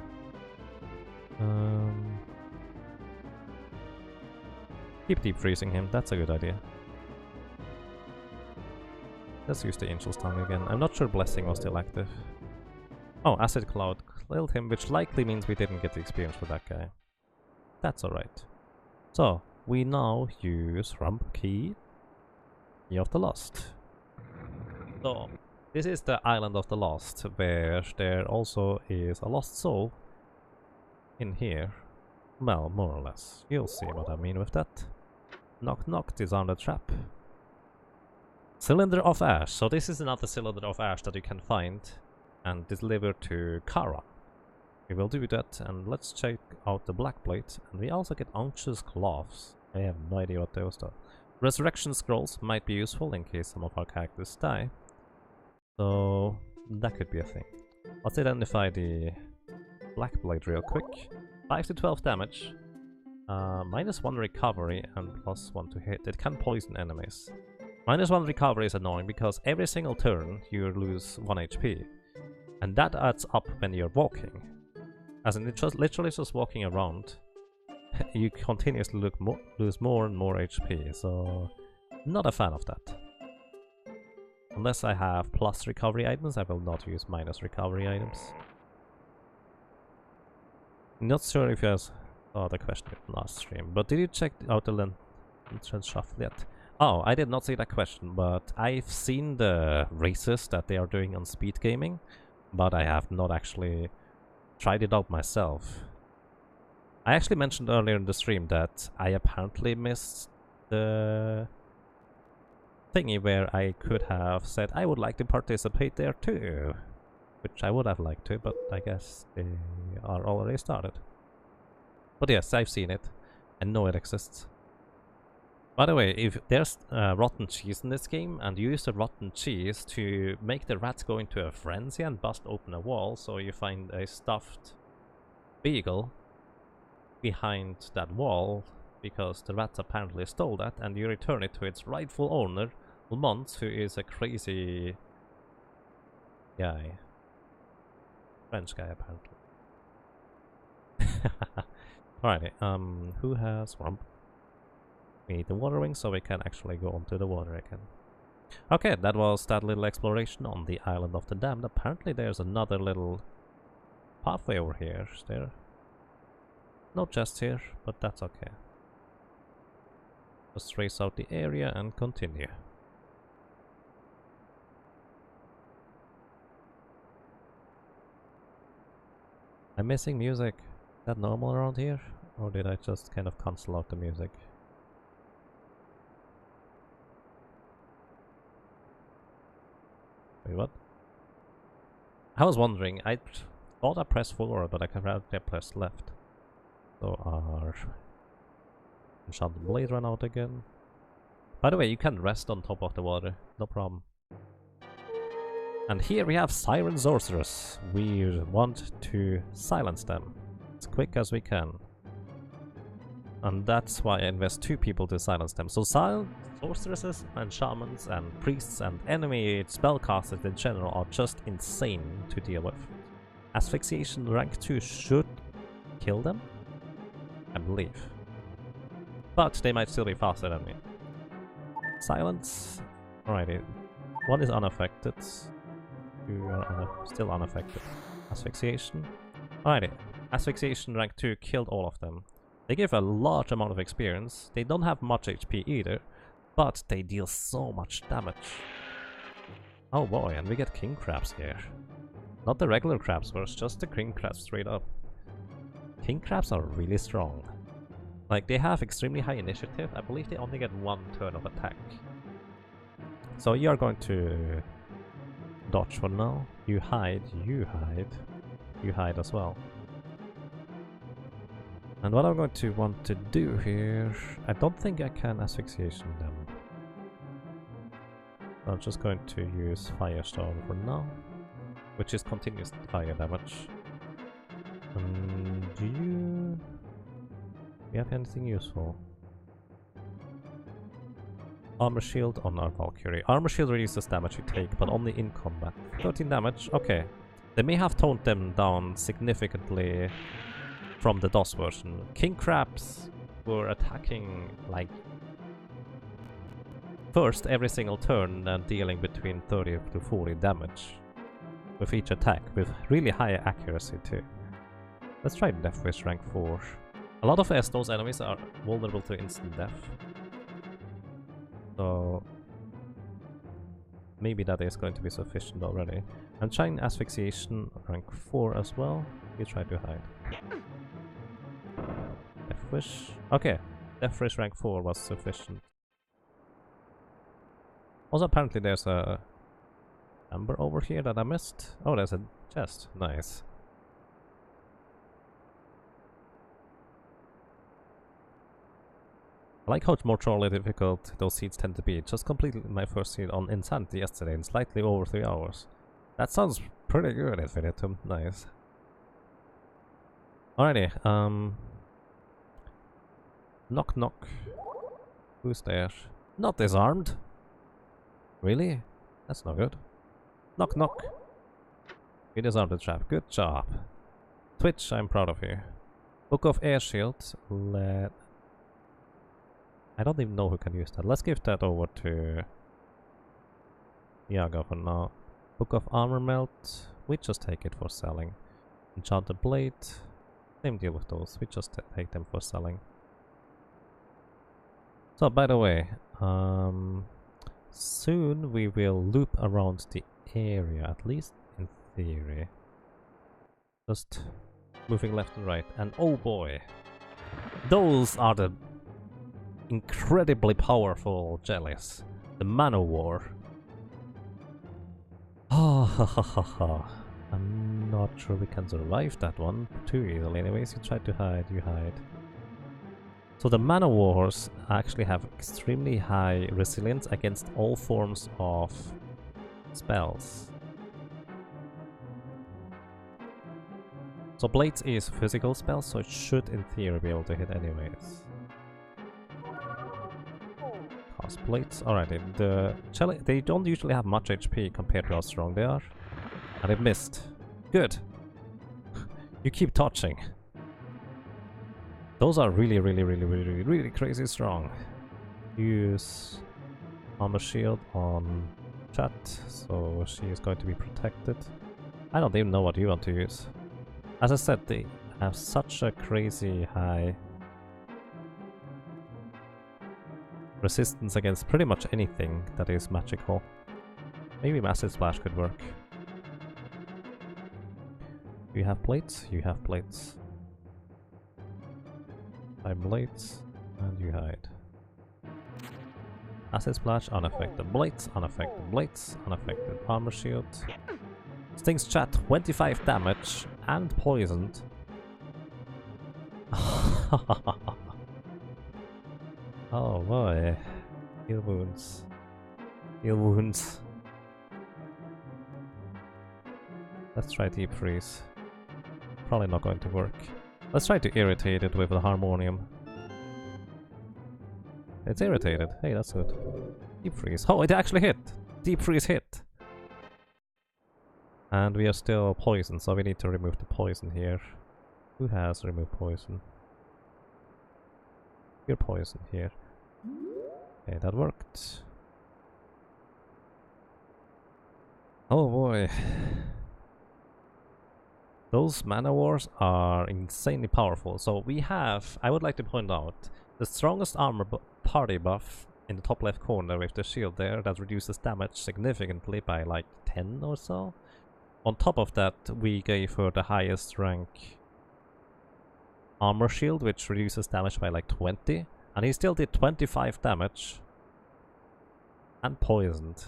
Keep deep freezing him, that's a good idea. Let's use the Angel's Tongue again. I'm not sure Blessing was still active. Oh, Acid Cloud killed him, which likely means we didn't get the experience for that guy. That's alright. So, we now use Rump Key of the Lost. So, this is the Island of the Lost, where there also is a lost soul in here. Well, more or less. You'll see what I mean with that. Knock knock, disarm the trap. Cylinder of Ash. So this is another Cylinder of Ash that you can find and deliver to Charon. We will do that, and let's check out the Black Plate. And we also get Unctuous Gloves. I have no idea what those are. Resurrection Scrolls might be useful in case some of our characters die. So that could be a thing. Let's identify the Black Blade real quick. 5 to 12 damage. -1 recovery and +1 to hit. It can poison enemies. -1 recovery is annoying because every single turn you lose 1 HP. And that adds up when you're walking. As in, it's just literally just walking around. You continuously lose more and more HP, so not a fan of that. Unless I have plus recovery items, I will not use minus recovery items. Not sure if you guys saw the question in the last stream, but did you check out the entrance shuffle yet? Oh, I did not see that question, but I've seen the races that they are doing on speed gaming, but I have not actually tried it out myself. I actually mentioned earlier in the stream that I apparently missed the thingy where I could have said I would like to participate there too. Which I would have liked to, but I guess they are already started. But yes, I've seen it, and know it exists. By the way, if there's rotten cheese in this game, and you use the rotten cheese to make the rats go into a frenzy and bust open a wall, so you find a stuffed beagle behind that wall, because the rats apparently stole that, and you return it to its rightful owner, Lamont, who is a crazy guy. French guy, apparently. Alrighty, who has Rump? We need the water wing so we can actually go onto the water again. Okay, that was that little exploration on the Island of the Damned. Apparently there's another little pathway over here. Is there? No chests here, but that's okay. Just trace out the area and continue. I'm missing music. Is that normal around here? Or did I just kind of cancel out the music? Wait, what? I was wondering, I thought I pressed forward, but I apparently pressed left. So our enchanted blade ran out again. By the way, you can rest on top of the water, no problem. And here we have siren sorcerers. We want to silence them as quick as we can. And that's why I invest 2 people to silence them. So sorceresses and shamans and priests and enemy spellcasters in general are just insane to deal with. Asphyxiation rank 2 should kill them, I believe. But they might still be faster than me. Silence. Alrighty. 1 is unaffected. 2 are still unaffected. Asphyxiation. Alrighty. Asphyxiation rank 2 killed all of them. They give a large amount of experience. They don't have much HP either, but they deal so much damage. Oh boy, and we get king crabs here. Not the regular crabs first, just the king crabs straight up. King crabs are really strong. Like, they have extremely high initiative. I believe they only get 1 turn of attack. So you are going to dodge for now. You hide, you hide. You hide as well. And what I'm going to want to do here... I don't think I can asphyxiation them. I'm just going to use Firestorm for now, which is continuous fire damage. Do you have anything useful? Armor shield on our Valkyrie. Armor shield reduces damage you take, but only in combat. 13 damage, okay. They may have toned them down significantly from the DOS version. King crabs were attacking like first every single turn and dealing between 30 to 40 damage with each attack, with really high accuracy too. Let's try Deathwish rank 4. A lot of those enemies are vulnerable to instant death. So maybe that is going to be sufficient already. I'm trying Asphyxiation rank 4 as well. You try to hide. Deathwish. Okay, Deathwish rank 4 was sufficient. Also, apparently there's a number over here that I missed. Oh, there's a chest. Nice. I like how mortally difficult those seeds tend to be. Just completed my first seed on Insanity yesterday in slightly over 3 hours. That sounds pretty good, Infinitum. Nice. Alrighty, knock knock. Who's there? Not disarmed. Really? That's not good. Knock knock. We disarmed the trap. Good job. Twitch, I'm proud of you. Book of Air Shield. I don't even know who can use that. Let's give that over to Yaga for now. Book of Armor Melt. We just take it for selling. Enchanted Blade. Same deal with those. We just take them for selling. So, by the way, soon we will loop around the area, at least in theory. Just moving left and right. And oh boy, those are the incredibly powerful jellies. The Manowar. I'm not sure we can survive that one too easily. Anyways, you try to hide, you hide. So the Manowars actually have extremely high resilience against all forms of spells. So Blades is physical spells, so it should in theory be able to hit anyways. Cast Blades. Alright, they don't usually have much HP compared to how strong they are. And it missed. Good. You keep touching. Those are really crazy strong. Use Armor Shield on Chat, so she is going to be protected. I don't even know what you want to use. As I said, they have such a crazy high resistance against pretty much anything that is magical. Maybe Massive Splash could work. You have plates? You have plates. 5 blades, and you hide. Acid Splash, unaffected Blades, unaffected Blades, unaffected Armor Shield. Stings Chat, 25 damage and poisoned. Oh boy. Heal wounds. Heal wounds. Let's try Deep Freeze. Probably not going to work. Let's try to irritate it with the Harmonium. It's irritated. Hey, that's good. Deep Freeze. Oh, it actually hit! Deep Freeze hit! And we are still poisoned, so we need to remove the poison here. Who has removed poison? You're poisoned here. Okay, that worked. Oh boy. Those mana wars are insanely powerful. So we have, I would like to point out, the strongest armor party buff in the top left corner with the shield there that reduces damage significantly by like 10 or so. On top of that, we gave her the highest rank armor shield, which reduces damage by like 20. And he still did 25 damage. And poisoned.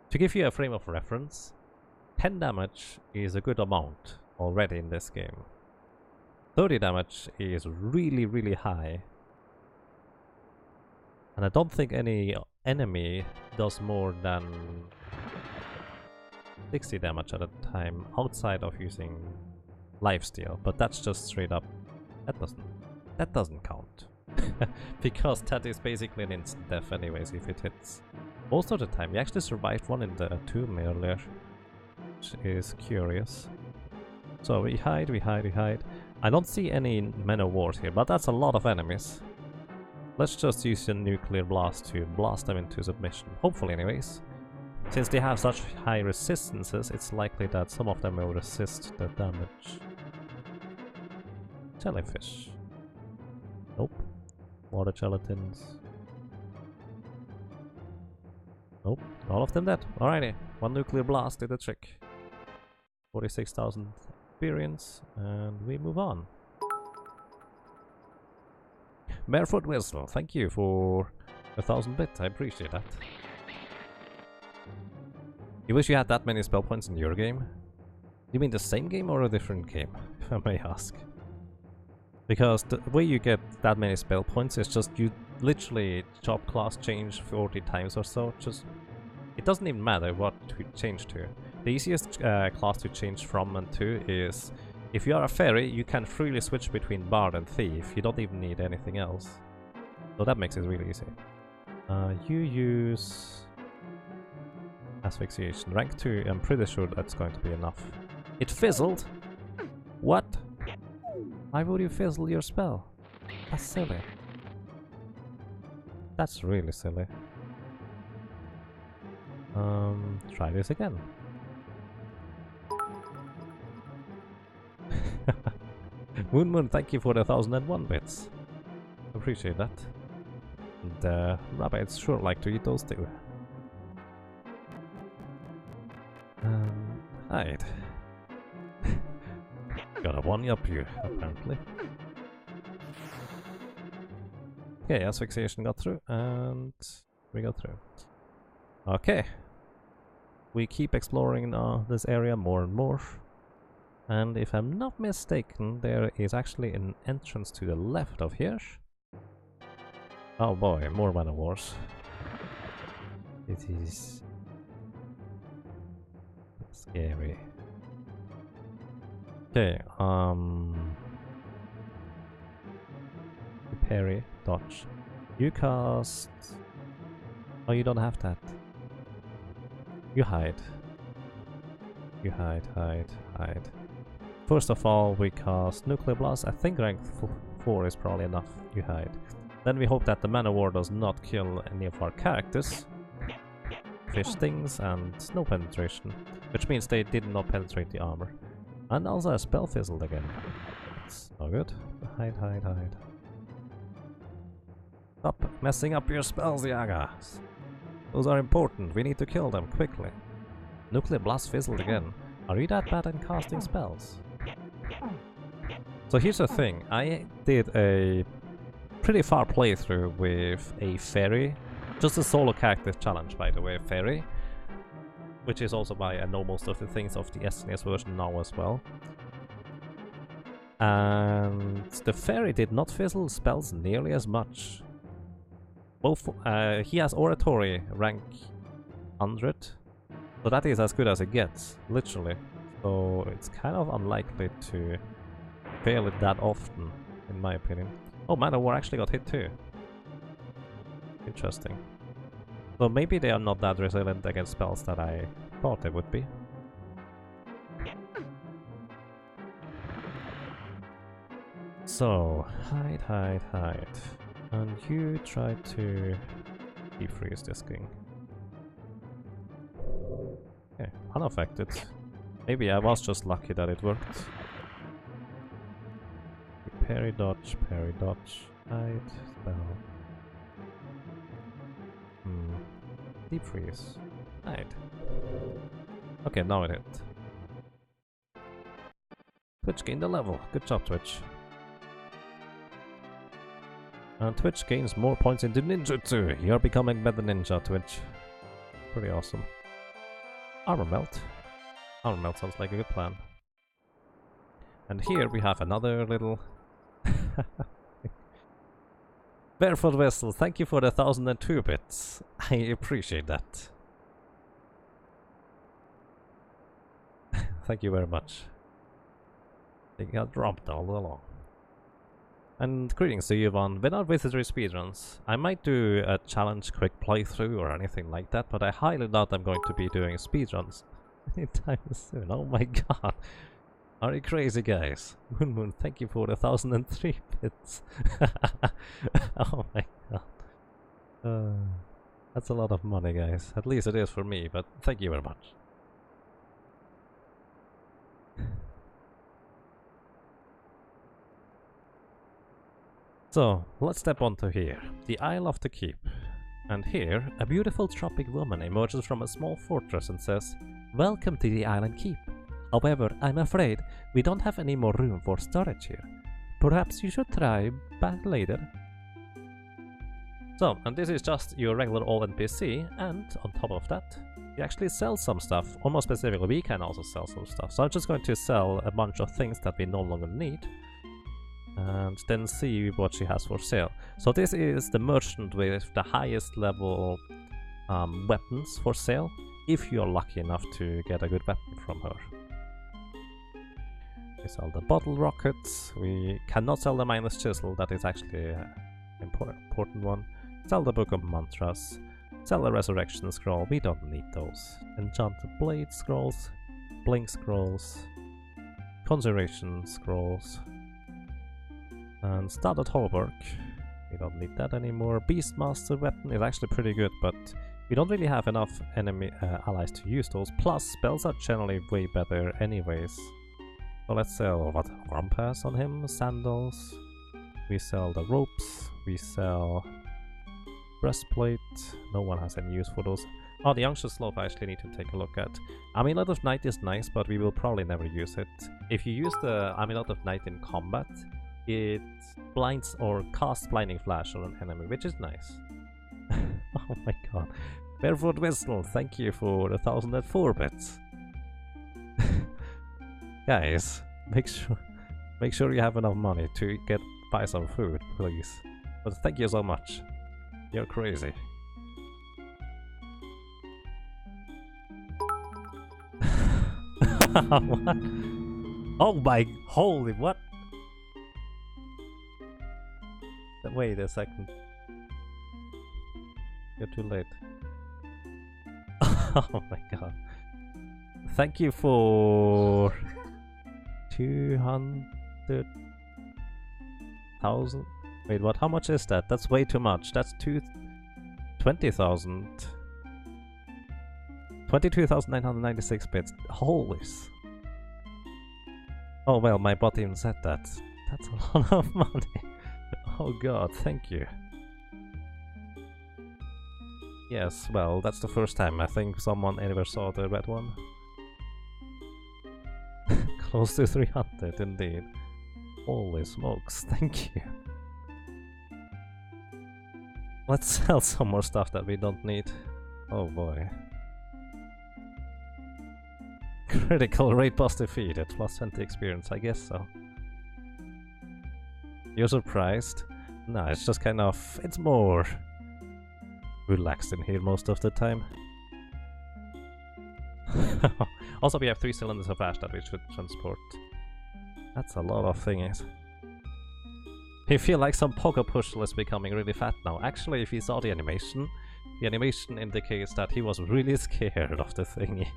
To give you a frame of reference, 10 damage is a good amount already in this game. 30 damage is really, really high. And I don't think any enemy does more than 60 damage at a time outside of using lifesteal, but that's just straight up. That doesn't count. Because that is basically an instant death anyways if it hits. Most of the time, we actually survived one in the tomb earlier, which is curious. So we hide, we hide, we hide. I don't see any mana wars here, but that's a lot of enemies. Let's just use a nuclear blast to blast them into submission. Hopefully anyways. Since they have such high resistances, it's likely that some of them will resist the damage. Jellyfish. Nope. Water gelatins. Nope. All of them dead. Alrighty. One nuclear blast did the trick. 46,000 experience, and we move on. Barefoot Whistle, thank you for 1,000 bits, I appreciate that. You wish you had that many spell points in your game? You mean the same game or a different game, if I may ask? Because the way you get that many spell points is just you literally job class change 40 times or so. Just it doesn't even matter what to change to. The easiest class to change from and to is if you are a fairy, you can freely switch between bard and thief. You don't even need anything else. So that makes it really easy. You use Asphyxiation. Rank 2, I'm pretty sure that's going to be enough. It fizzled? What? Why would you fizzle your spell? That's silly. That's really silly. Try this again. Moon, thank you for the 1,001 bits. Appreciate that. And rabbits sure like to eat those too. Hide. Got a one-up you, apparently. Okay, Asphyxiation got through, and we got through. Okay. We keep exploring this area more and more. And if I'm not mistaken, there is actually an entrance to the left of here. Oh boy, more mana wars. It is scary. Okay, parry, dodge. You cast... Oh, you don't have that. You hide. You hide, hide, hide. First of all, we cast Nuclear Blast. I think rank 4 is probably enough. You hide. Then we hope that the Mana War does not kill any of our characters. Fish Stings and Snow Penetration, which means they did not penetrate the armor. And also a spell fizzled again. It's not good. Hide, hide, hide. Stop messing up your spells, Yaga. Those are important. We need to kill them quickly. Nuclear Blast fizzled again. Are you that bad at casting spells? So here's the thing. I did a pretty far playthrough with a ferry Just a solo character challenge, by the way, ferry. Which is also why I know most of the things of the SNES version now as well. And the ferry did not fizzle spells nearly as much. Both he has oratory rank 100, so that is as good as it gets, literally. So it's kind of unlikely to fail it that often, in my opinion. Oh, Man of War actually got hit too. Interesting. So maybe they are not that resilient against spells that I thought they would be. So, hide. And you try to defreeze this king. Okay, unaffected. Maybe I was just lucky that it worked. Parry dodge, hide, spell. Deep freeze. Hide. Okay, now it hit. Twitch gained a level. Good job, Twitch. And Twitch gains more points into ninjutsu. You're becoming better ninja, Twitch. Pretty awesome. Armor melt. Armor melt sounds like a good plan. And here we have another little... Barefoot Vessel, thank you for the 1002 bits. I appreciate that. Thank you very much. They got dropped all along. And greetings to you, Yvonne. Without Wizardry speedruns, I might do a challenge quick playthrough or anything like that, but I highly doubt I'm going to be doing speedruns anytime soon. Oh my god. Are you crazy, guys? Moon, thank you for the 1003 bits. Oh my god. That's a lot of money, guys. At least it is for me, but thank you very much. So, let's step onto here. The Isle of the Keep. And here, a beautiful tropic woman emerges from a small fortress and says, "Welcome to the Island Keep. However, I'm afraid we don't have any more room for storage here. Perhaps you should try back later." So, and this is just your regular old NPC, and on top of that, you actually sell some stuff, or more specifically, we can also sell some stuff. So I'm just going to sell a bunch of things that we no longer need, and then see what she has for sale. So this is the merchant with the highest level weapons for sale, if you're lucky enough to get a good weapon from her. We sell the bottle rockets, we cannot sell the Minos chisel, that is actually an important one. Sell the book of mantras, sell the resurrection scroll, we don't need those. Enchanted blade scrolls, blink scrolls, conjuration scrolls, and started hallwork. We don't need that anymore. Beastmaster weapon is actually pretty good, but we don't really have enough enemy allies to use those. Plus, spells are generally way better anyways. So let's sell what? Armpass on him, sandals. We sell the ropes. We sell breastplate. No one has any use for those. Oh, the Youngster Slope I actually need to take a look at. Amulet of Night is nice, but we will probably never use it. If you use the Amulet of Night in combat, it blinds or casts Blinding Flash on an enemy, which is nice. Oh my god. Barefoot Whistle, thank you for 1004 bits. Guys, make sure you have enough money to buy some food, please. But thank you so much. You're crazy. What? Oh my holy what? Wait a second. You're too late. Oh my god. Thank you for 200,000. Wait, what? How much is that? That's way too much. That's 20,000. 22,996 bits. Holy. Oh well, my bot even said that. That's a lot of money. Oh god, thank you. Yes, well, that's the first time I think someone ever saw the red one. Close to 300 indeed. Holy smokes, thank you. Let's sell some more stuff that we don't need. Oh boy. Critical rate boss defeated, plus 20 experience, I guess so. You're surprised? No, it's just kind of... it's more relaxed in here most of the time. Also, we have 3 cylinders of ash that we should transport. That's a lot of thingies. I feel like some poker puzzle is becoming really fat now. Actually, if you saw the animation indicates that he was really scared of the thingy.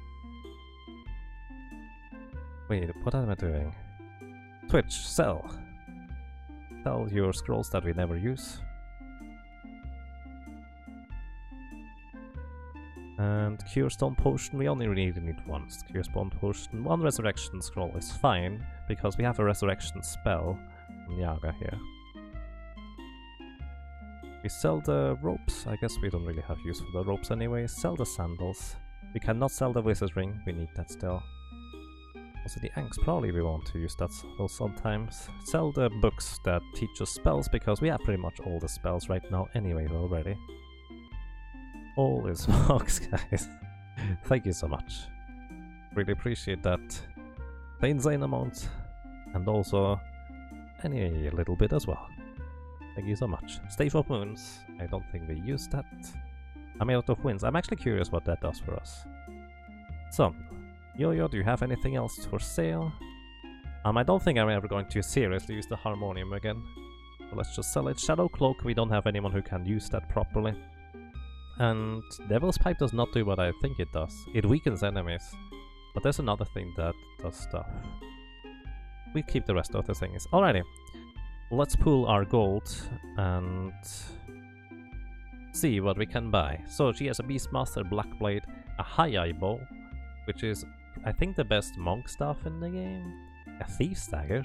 Wait, what am I doing? Twitch, sell. Sell your scrolls that we never use. And Cure Stone Potion, we only really need one Cure Stone Potion. One Resurrection Scroll is fine, because we have a Resurrection spell from Yaga here. We sell the ropes. I guess we don't really have use for the ropes anyway. Sell the sandals. We cannot sell the Wizard Ring, we need that still. Also the Anks, probably we want to use that sometimes. Sell the books that teach us spells, because we have pretty much all the spells right now anyway already. Holy smokes, guys. Thank you so much. Really appreciate that. The insane amount. And also any little bit as well. Thank you so much. Stave of Moons. I don't think we use that. I'm out of winds. I'm actually curious what that does for us. So, Yo-Yo, do you have anything else for sale? I don't think I'm ever going to seriously use the Harmonium again. So let's just sell it. Shadow Cloak, we don't have anyone who can use that properly. And Devil's Pipe does not do what I think it does. It weakens enemies. But there's another thing that does stuff. We keep the rest of the things. Alrighty. Let's pool our gold and see what we can buy. So she has a Beastmaster Blackblade, a High Eye Bow, which is, I think, the best monk staff in the game. A Thief's Dagger.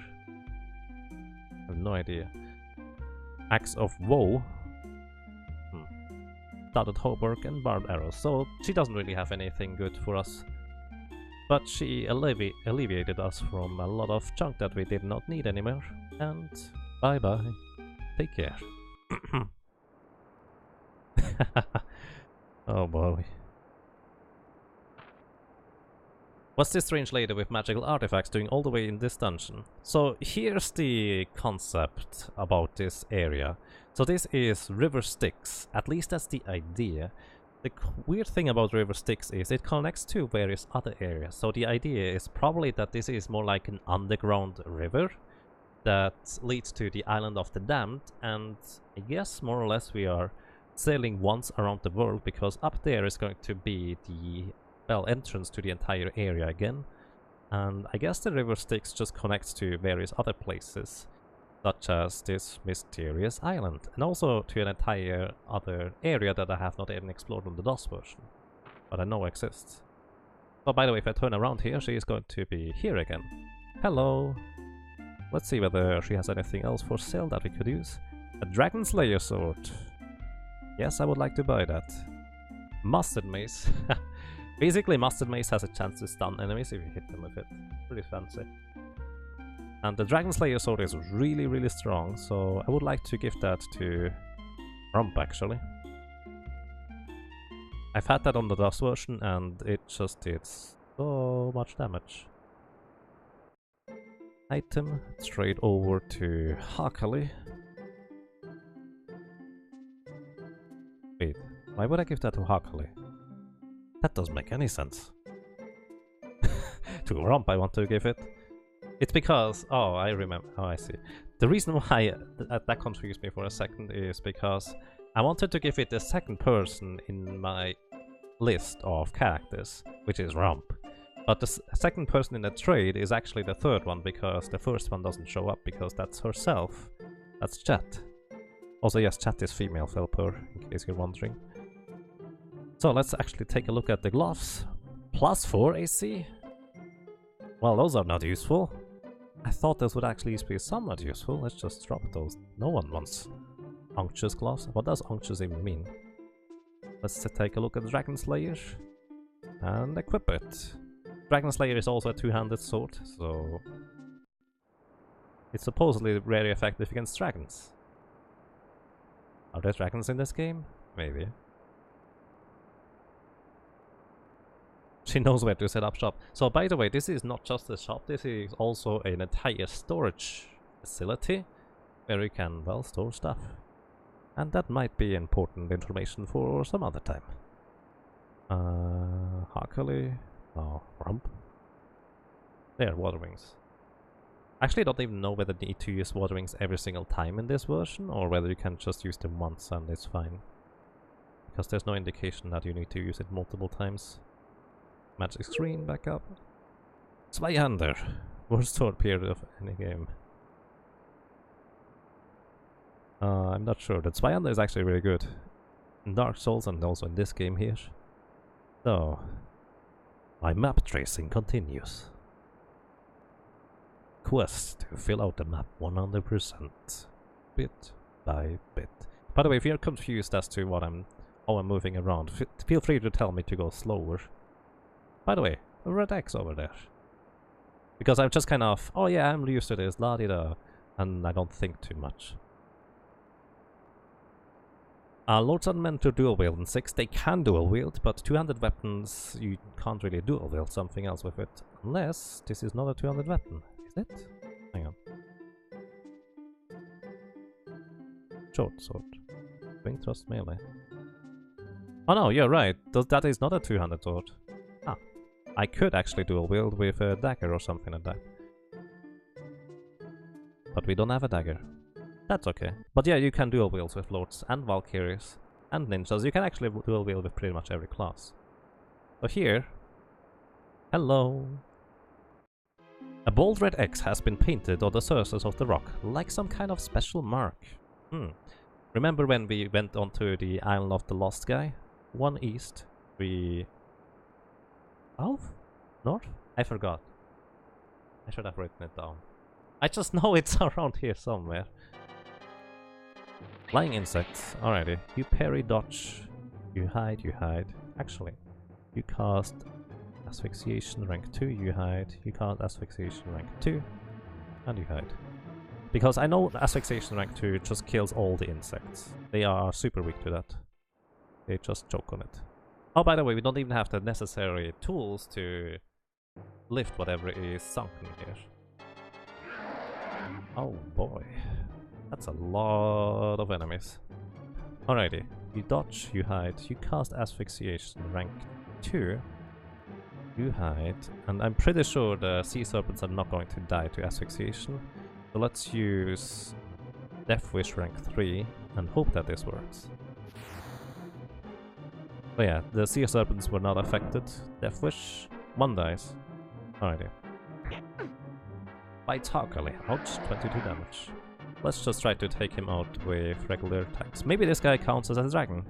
I have no idea. Axe of Woe. Studded Hauberk and Barbed Arrows. So she doesn't really have anything good for us. But she alleviated us from a lot of junk that we did not need anymore. And bye-bye. Take care. Oh boy. What's this strange lady with magical artifacts doing all the way in this dungeon? So here's the concept about this area. So this is River Styx, at least that's the idea. The weird thing about River Styx is it connects to various other areas. So the idea is probably that this is more like an underground river that leads to the Island of the Damned, and I guess more or less we are sailing once around the world, because up there is going to be the, well, entrance to the entire area again. And I guess the River Styx just connects to various other places, such as this mysterious island, and also to an entire other area that I have not even explored on the DOS version, but I know exists. Oh, by the way, if I turn around here, she is going to be here again. Hello! Let's see whether she has anything else for sale that we could use. A Dragon Slayer sword. Yes, I would like to buy that. Mustard Mace. Basically, Mustard Mace has a chance to stun enemies if you hit them with it. Pretty fancy. And the Dragon Slayer sword is really, really strong, so I would like to give that to Rump, actually. I've had that on the DOS version, and it just did so much damage. Item, straight over to Hakali. Wait, why would I give that to Hakali? That doesn't make any sense. To Rump I want to give it. It's because, oh, I remember, oh, I see. The reason why that confused me for a second is because I wanted to give it the second person in my list of characters, which is Rump. But the second person in the trade is actually the third one, because the first one doesn't show up, because that's herself. That's Chat. Also, yes, Chat is female Felper, in case you're wondering. So let's actually take a look at the gloves. +4 AC? Well, those are not useful. I thought those would actually be somewhat useful. Let's just drop those. No one wants Unctuous gloves. What does Unctuous even mean? Let's take a look at Dragon Slayer and equip it. Dragon Slayer is also a two-handed sword, so it's supposedly very effective against dragons. Are there dragons in this game? Maybe. She knows where to set up shop. So by the way, this is not just a shop, this is also an entire storage facility where you can, well, store stuff. And that might be important information for some other time. Harkly. Oh, rump. There, water wings. Actually, I don't even know whether you need to use water wings every single time in this version, or whether you can just use them once and it's fine. Because there's no indication that you need to use it multiple times. Magic screen back up. Zweihander. Worst sword period of any game. I'm not sure. The Zweihander is actually really good. In Dark Souls and also in this game here. So, my map tracing continues. Quest to fill out the map 100%. Bit by bit. By the way, if you're confused as to how I'm moving around, feel free to tell me to go slower. By the way, a red X over there. Because I'm just kind of, oh yeah, I'm used to this, la-di-da, and I don't think too much. Lords are meant to dual wield in 6. They can dual wield, but 200 weapons, you can't really dual wield something else with it. Unless this is not a 200 weapon. Is it? Hang on. Short sword. Wing thrust melee. Oh no, you're right. That is not a 200 sword. Ah. I could actually dual wield with a dagger or something like that. But we don't have a dagger. That's okay. But yeah, you can dual wield with lords and valkyries and ninjas. You can actually dual wield with pretty much every class. So here... Hello! A bold red X has been painted on the surface of the rock, like some kind of special mark. Remember when we went onto the island of the lost guy? 1 east, 3... South? North? I forgot. I should have written it down. I just know it's around here somewhere. Flying insects. Alrighty. You parry, dodge. You hide, you hide. Actually, you cast Asphyxiation rank 2, you hide. You cast Asphyxiation rank 2, and you hide. Because I know Asphyxiation rank 2 just kills all the insects. They are super weak to that. They just choke on it. Oh, by the way, we don't even have the necessary tools to lift whatever is sunken here. Oh boy. That's a lot of enemies. Alrighty. You dodge, you hide, you cast Asphyxiation rank 2. You hide, and I'm pretty sure the sea serpents are not going to die to Asphyxiation. So let's use Death Wish rank 3 and hope that this works. But yeah, the sea serpents were not affected. Death Wish, 1 dies. Alrighty. Bites Harkly, ouch, 22 damage. Let's just try to take him out with regular attacks. Maybe this guy counts as a dragon,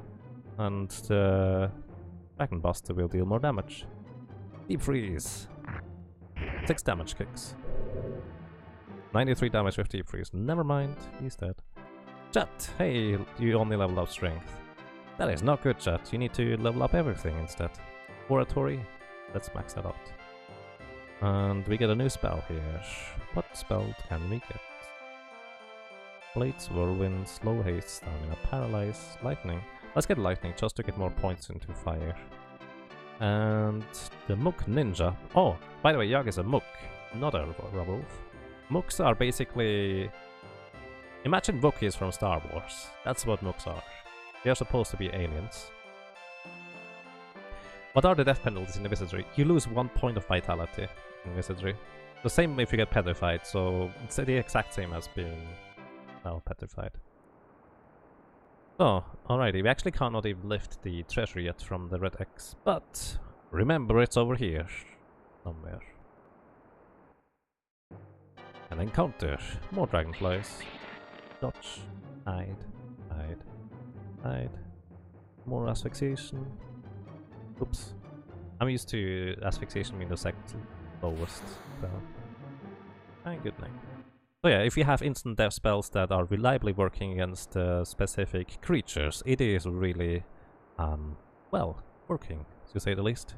and the Dragon Buster will deal more damage. Deep Freeze. 6 damage kicks. 93 damage with Deep Freeze. Never mind, he's dead. Chat! Hey, you only leveled up Strength. That is not good, chat. You need to level up everything instead. Oratory. Let's max that out. And we get a new spell here. What spell can we get? Blades, Whirlwind, Slow Haste, Stamina, Paralyze, Lightning. Let's get Lightning just to get more points into fire. And the Mook Ninja. Oh, by the way, Yag is a Mook, not a wolf. Mooks are basically... Imagine Wookiees from Star Wars. That's what Mooks are. They are supposed to be aliens. What are the death penalties in the Wizardry? You lose 1 point of vitality in Wizardry. The same if you get petrified, so it's the exact same as being... Well, petrified. Oh, alrighty, we actually cannot even lift the treasure yet from the red X, but remember it's over here, somewhere. An encounter, more dragonflies. Dodge, hide, hide, hide. More asphyxiation. Oops. I'm used to asphyxiation being the second lowest spell. And good night. So yeah, if you have instant death spells that are reliably working against specific creatures, it is really, well, working, to say the least.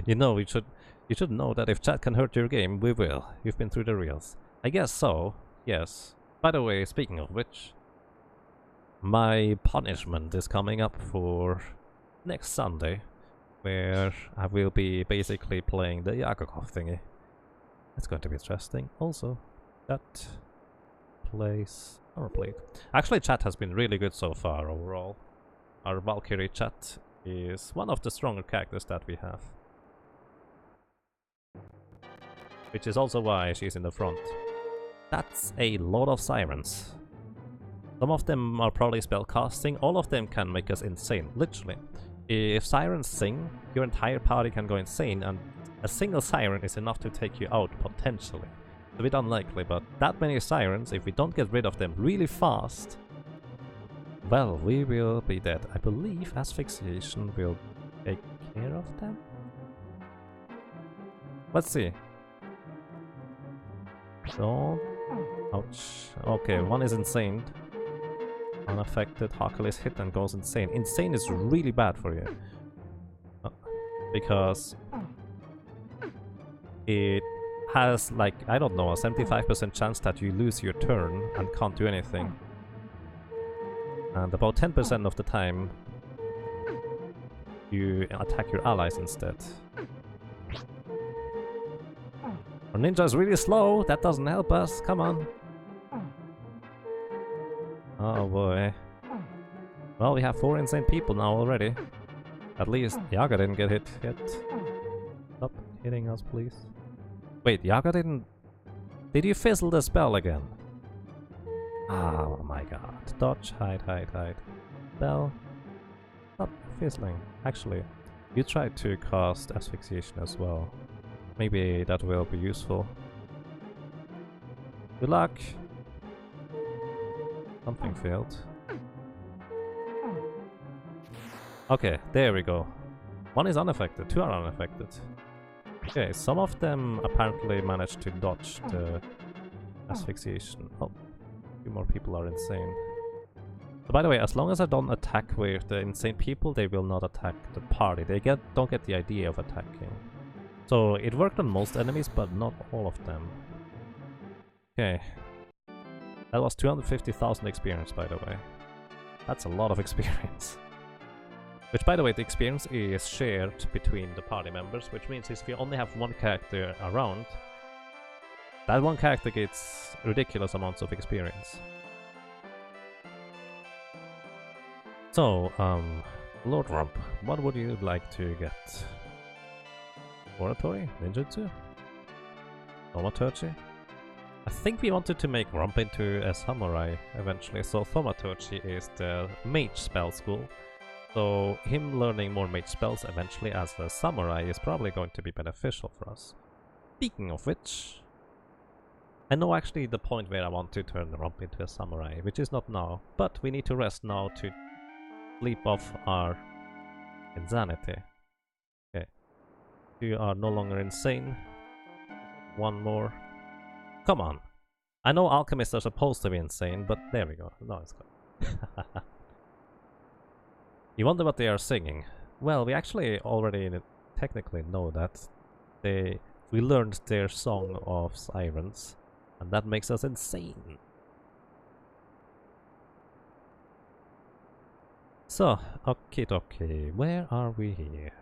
You know, we should You should know that if chat can hurt your game, we will. You've been through the reels. I guess so, yes. By the way, speaking of which, my punishment is coming up for next Sunday, where I will be basically playing the Yakokov thingy. That's going to be interesting. Also, that plays our plate. Actually, chat has been really good so far overall. Our Valkyrie chat is one of the stronger characters that we have. Which is also why she's in the front. That's a lot of sirens. Some of them are probably spellcasting, all of them can make us insane, literally. If sirens sing, your entire party can go insane, and a single siren is enough to take you out, potentially. It's a bit unlikely, but that many sirens, if we don't get rid of them really fast, well, we will be dead. I believe Asphyxiation will take care of them? Let's see. So, ouch. Okay, one is insane. Unaffected, Huckle is hit and goes insane. Insane is really bad for you. Because it has, like, I don't know, a 75% chance that you lose your turn and can't do anything. And about 10% of the time, you attack your allies instead. Our ninja is really slow, that doesn't help us, come on. Oh boy. Well, we have 4 insane people now already. At least Yaga didn't get hit yet. Stop hitting us, please. Wait, Yaga didn't... Did you fizzle the spell again? Oh my god. Dodge, hide, hide, hide. Spell. Stop fizzling. Actually, you tried to cast Asphyxiation as well. Maybe that will be useful. Good luck! Something failed. Okay, there we go. One is unaffected, 2 are unaffected. Okay, some of them apparently managed to dodge the Asphyxiation. Oh, a few more people are insane. So by the way, as long as I don't attack with the insane people, they will not attack the party. They don't get the idea of attacking. So it worked on most enemies, but not all of them. Okay. That was 250,000 experience, by the way. That's a lot of experience. Which, by the way, the experience is shared between the party members, which means if we only have one character around, that one character gets ridiculous amounts of experience. So, Lord Rump, what would you like to get? Oratory? Ninjutsu? Thaumaturgy? I think we wanted to make Rump into a samurai eventually, so Thaumaturgy is the mage spell school. So him learning more mage spells eventually as a samurai is probably going to be beneficial for us. Speaking of which, I know actually the point where I want to turn Rump into a samurai, which is not now, but we need to rest now to sleep off our insanity. Okay. You are no longer insane. One more. Come on. I know alchemists are supposed to be insane, but there we go. No, it's good. You wonder what they are singing. Well, we actually already technically know that. We learned their song of sirens, and that makes us insane. So, okay, where are we here?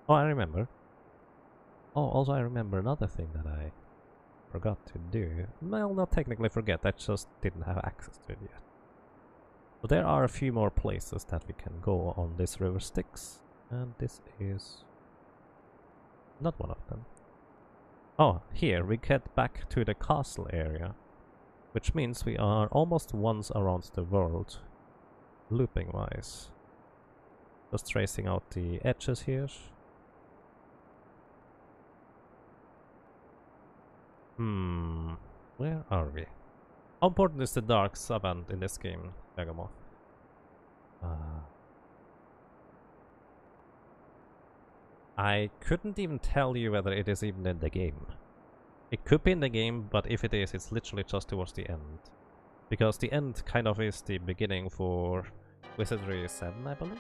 Oh, I remember. Oh, also I remember another thing that I forgot to do. Well, not technically forget, I just didn't have access to it yet. So there are a few more places that we can go on this river Styx, and this is not one of them. Oh, here we get back to the castle area, which means we are almost once around the world, looping wise. Just tracing out the edges here. Where are we? How important is the dark savant in this game, Yagamoth? I couldn't even tell you whether it is even in the game. It could be in the game, but if it is, it's literally just towards the end. Because the end kind of is the beginning for Wizardry 7, I believe?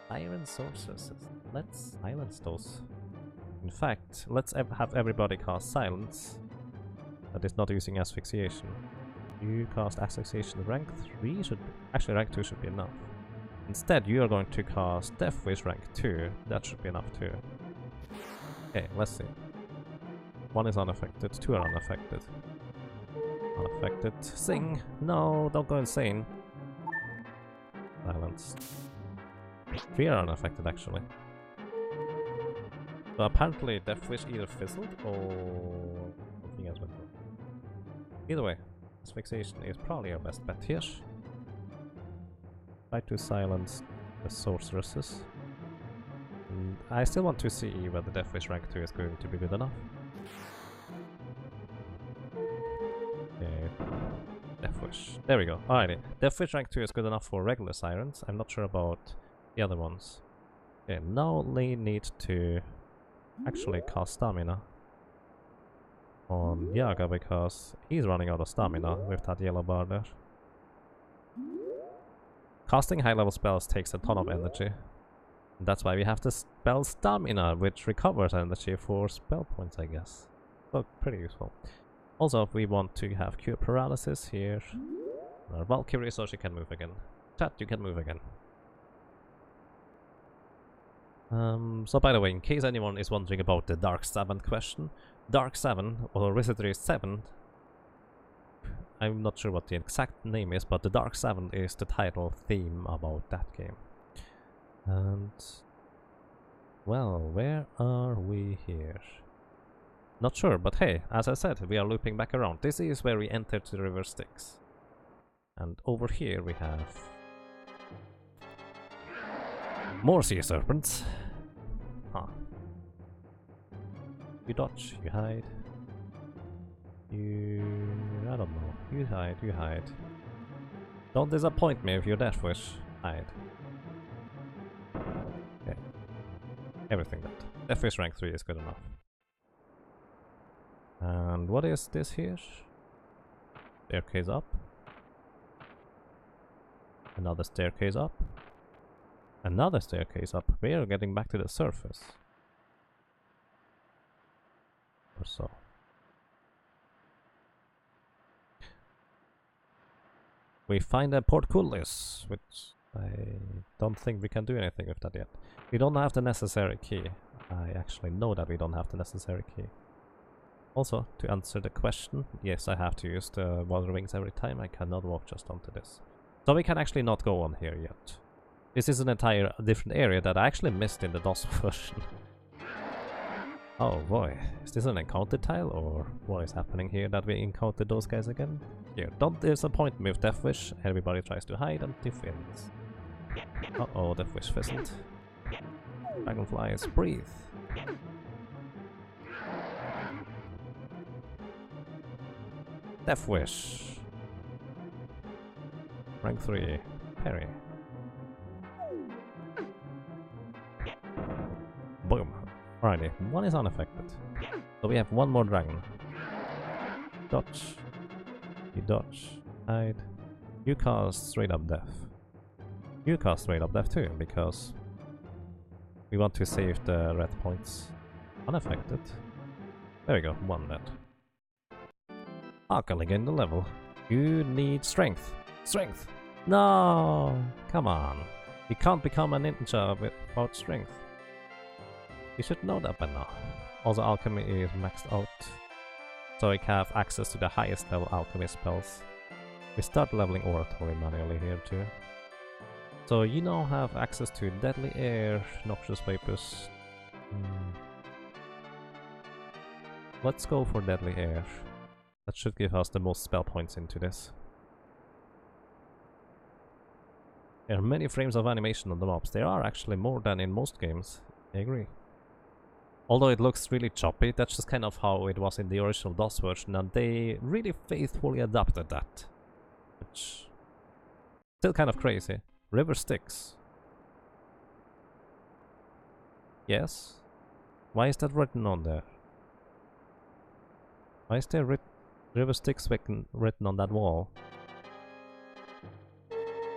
Iron sources. Let's silence those In fact, let's have everybody cast silence. That is not using asphyxiation. You cast asphyxiation rank 3 should be, actually rank 2 should be enough. Instead, you are going to cast Deathwish rank 2. That should be enough too. Okay, let's see. 1 is unaffected, 2 are unaffected. Unaffected. Sing! No, don't go insane. Silence. 3 are unaffected actually. So apparently Deathwish either fizzled or something else went wrong. Either way, Asphyxiation is probably our best bet here. Try to silence the sorceresses. And I still want to see whether Deathwish rank 2 is going to be good enough. Okay. Deathwish. There we go. Alrighty. Deathwish rank 2 is good enough for regular sirens. I'm not sure about the other ones. Okay, now they need to actually cast stamina on Yaga because he's running out of stamina with that yellow bar there. Casting high level spells takes a ton of energy. That's why we have to spell stamina, which recovers energy for spell points, I guess. So pretty useful. Also, we want to have cure paralysis here. Our Valkyrie so she can move again. Chat, you can move again. So by the way, in case anyone is wondering about the Dark 7 question, Dark 7 or Wizardry 7, I'm not sure what the exact name is, but the Dark 7 is the title theme about that game. And well, where are we here? Not sure, but hey, as I said, we are looping back around. This is where we entered the river Styx. And over here we have more sea serpents. Huh. You dodge, you hide. I don't know. You hide, you hide. Don't disappoint me with your Deathwish. Hide. Okay. Everything that. Deathwish rank 3 is good enough. And what is this here? Staircase up. Another staircase up. Another staircase up. We are getting back to the surface. Or so. We find a portcullis, which I don't think we can do anything with that yet. We don't have the necessary key. I actually know that we don't have the necessary key. Also, to answer the question, yes, I have to use the water wings every time. I cannot walk just onto this. So we can actually not go on here yet. This is an entire different area that I actually missed in the DOS version. Oh boy, is this an encounter tile or what is happening here that we encountered those guys again? Here, don't disappoint me with Deathwish. Everybody tries to hide and defends. Uh-oh, Deathwish fizzled. Dragonflies, breathe. Deathwish. Rank 3. Ferry. Boom. Alrighty, 1 is unaffected. So we have 1 more dragon. Dodge. You dodge. Hide. You cast straight up death. You cast straight up death too, because we want to save the red points. Unaffected. There we go, 1 dead. Akali gained the level. You need strength. Strength! No! Come on. You can't become a ninja without strength. You should know that by now. Also, alchemy is maxed out, so we have access to the highest level alchemy spells. We start leveling oratory manually here too. So you now have access to deadly air, noxious vapors. Let's go for deadly air. That should give us the most spell points into this. There are many frames of animation on the mobs. There are actually more than in most games. I agree. Although it looks really choppy, that's just kind of how it was in the original DOS version, and they really faithfully adapted that. Which... still kind of crazy. River Styx. Yes? Why is that written on there? Why is there River Styx written on that wall?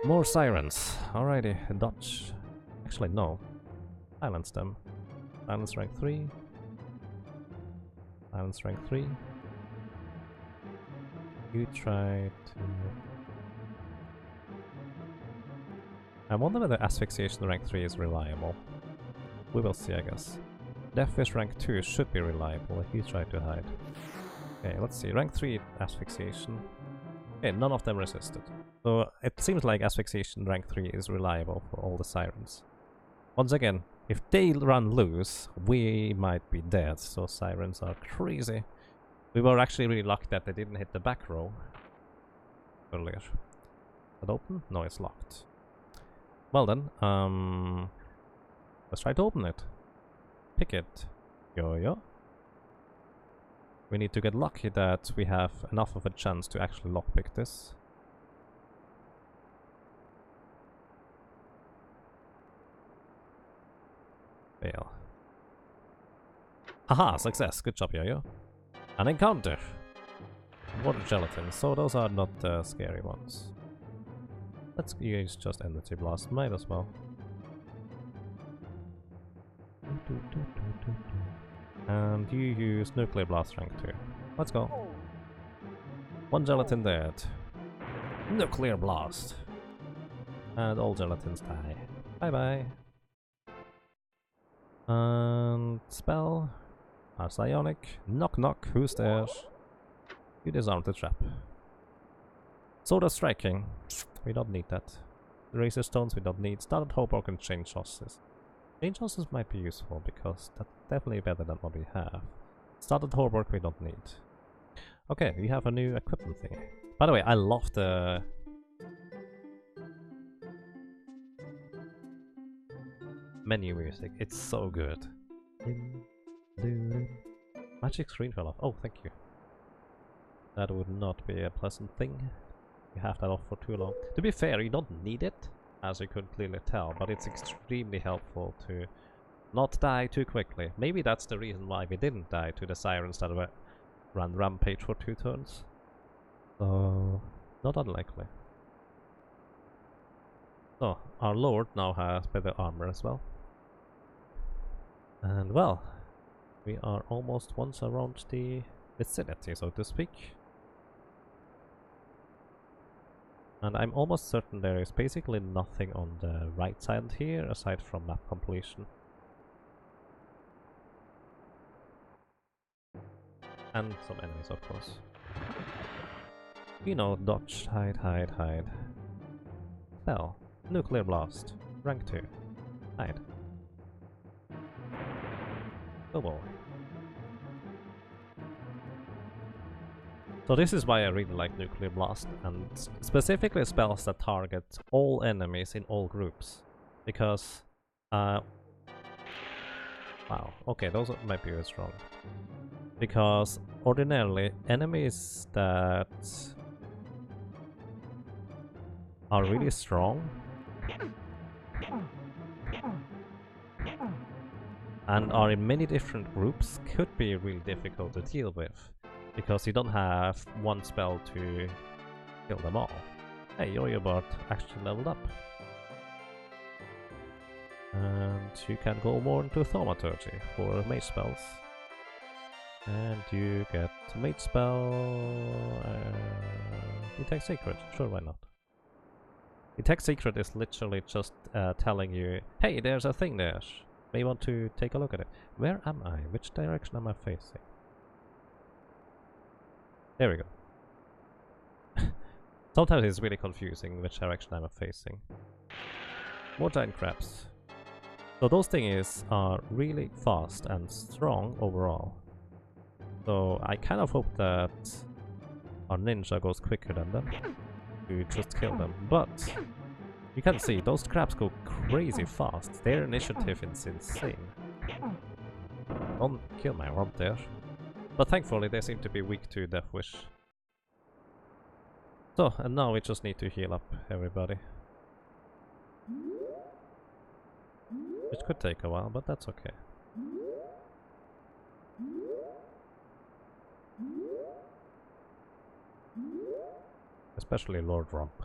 More sirens. Alrighty, dodge. Actually, no. Silence them. Silence rank 3. Silence rank 3. You try to... I wonder whether Asphyxiation rank 3 is reliable. We will see, I guess. Jellyfish rank 2 should be reliable if you try to hide. Okay, let's see. Rank 3 Asphyxiation. Okay, none of them resisted. So it seems like Asphyxiation rank 3 is reliable for all the sirens. Once again, if they run loose, we might be dead, so sirens are crazy. We were actually really lucky that they didn't hit the back row earlier. Is it open? No, it's locked. Well then, let's try to open it. Pick it. Yo. We need to get lucky that we have enough of a chance to actually lockpick this. Fail. Haha, success. Good job, Yo-Yo. An encounter. Water gelatin. So those are not the scary ones. Let's use just Energy Blast. Might as well. And you use Nuclear Blast rank 2. Let's go. One gelatin dead. Nuclear Blast. And all gelatins die. Bye bye. And spell. Our psionic. Knock knock. Who's there? You disarmed the trap. Soda striking. We don't need that. Razor stones we don't need. Started Hoboken and chain sauces. Chain sauces might be useful because that's definitely better than what we have. Started Hoboken we don't need. Okay, we have a new equipment thing. By the way, I love the menu music. It's so good. Magic screen fell off. Oh, thank you. That would not be a pleasant thing. You have that off for too long. To be fair, you don't need it, as you could clearly tell, but it's extremely helpful to not die too quickly. Maybe that's the reason why we didn't die to the sirens that ran rampage for 2 turns. So, not unlikely. So, our lord now has better armor as well. And well, we are almost once around the vicinity, so to speak. And I'm almost certain there is basically nothing on the right side here, aside from map completion. And some enemies, of course. You know, dodge, hide. Spell. Nuclear Blast. Rank 2. Hide. Oh boy. So this is why I really like Nuclear Blast, and specifically spells that target all enemies in all groups. Because, wow, okay, those might be really strong. Because ordinarily, enemies that are really strong and are in many different groups could be really difficult to deal with. Because you don't have one spell to kill them all. Hey, Yo-Yo actually leveled up. And you can go more into Thaumaturgy for mage spells. And you get mage spell... Detect Secret, sure, why not? Detect Secret is literally just telling you, hey, there's a thing there. May want to take a look at it. Where am I? Which direction am I facing? There we go. Sometimes it's really confusing which direction I'm facing. More giant crabs. So those things are really fast and strong overall. So I kind of hope that our ninja goes quicker than them to just kill them. But you can see those crabs go crazy fast. Their initiative is insane. Don't kill my rod there. But thankfully they seem to be weak to Death Wish. So, and now we just need to heal up everybody. Which could take a while, but that's okay. Especially Lord Romp.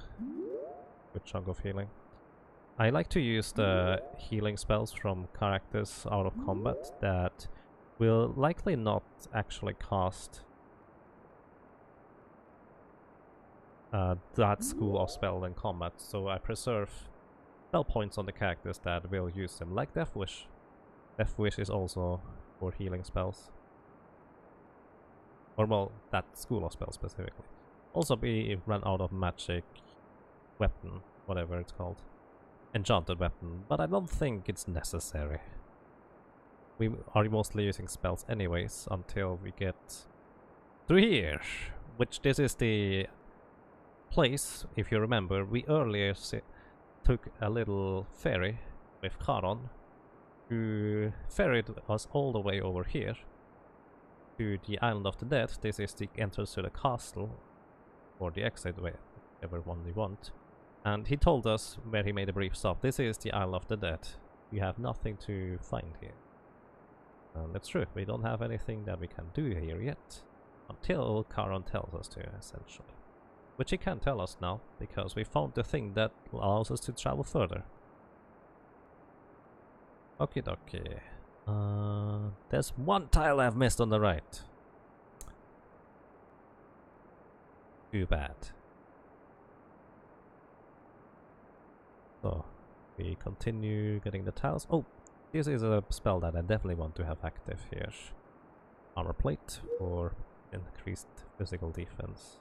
Good chunk of healing. I like to use the healing spells from characters out of combat that will likely not actually cast that school of spell in combat, so I preserve spell points on the characters that will use them, like Death Wish. Death Wish is also for healing spells. Or well, that school of spells specifically. Also we ran out of magic weapon, whatever it's called. Enchanted weapon, but I don't think it's necessary. We are mostly using spells anyways until we get through here, which this is the place, if you remember, we earlier took a little ferry with Charon, who ferried us all the way over here to the Island of the Dead. This is the entrance to the castle, or the exit, whichever one you want. And he told us, where he made a brief stop, this is the Isle of the Dead. You have nothing to find here. And it's true, we don't have anything that we can do here yet. Until Charon tells us to, essentially. Which he can tell us now, because we found the thing that allows us to travel further. Okie dokie. There's one tile I've missed on the right. Too bad. So, we continue getting the tiles. Oh, this is a spell that I definitely want to have active here. Armor plate for increased physical defense.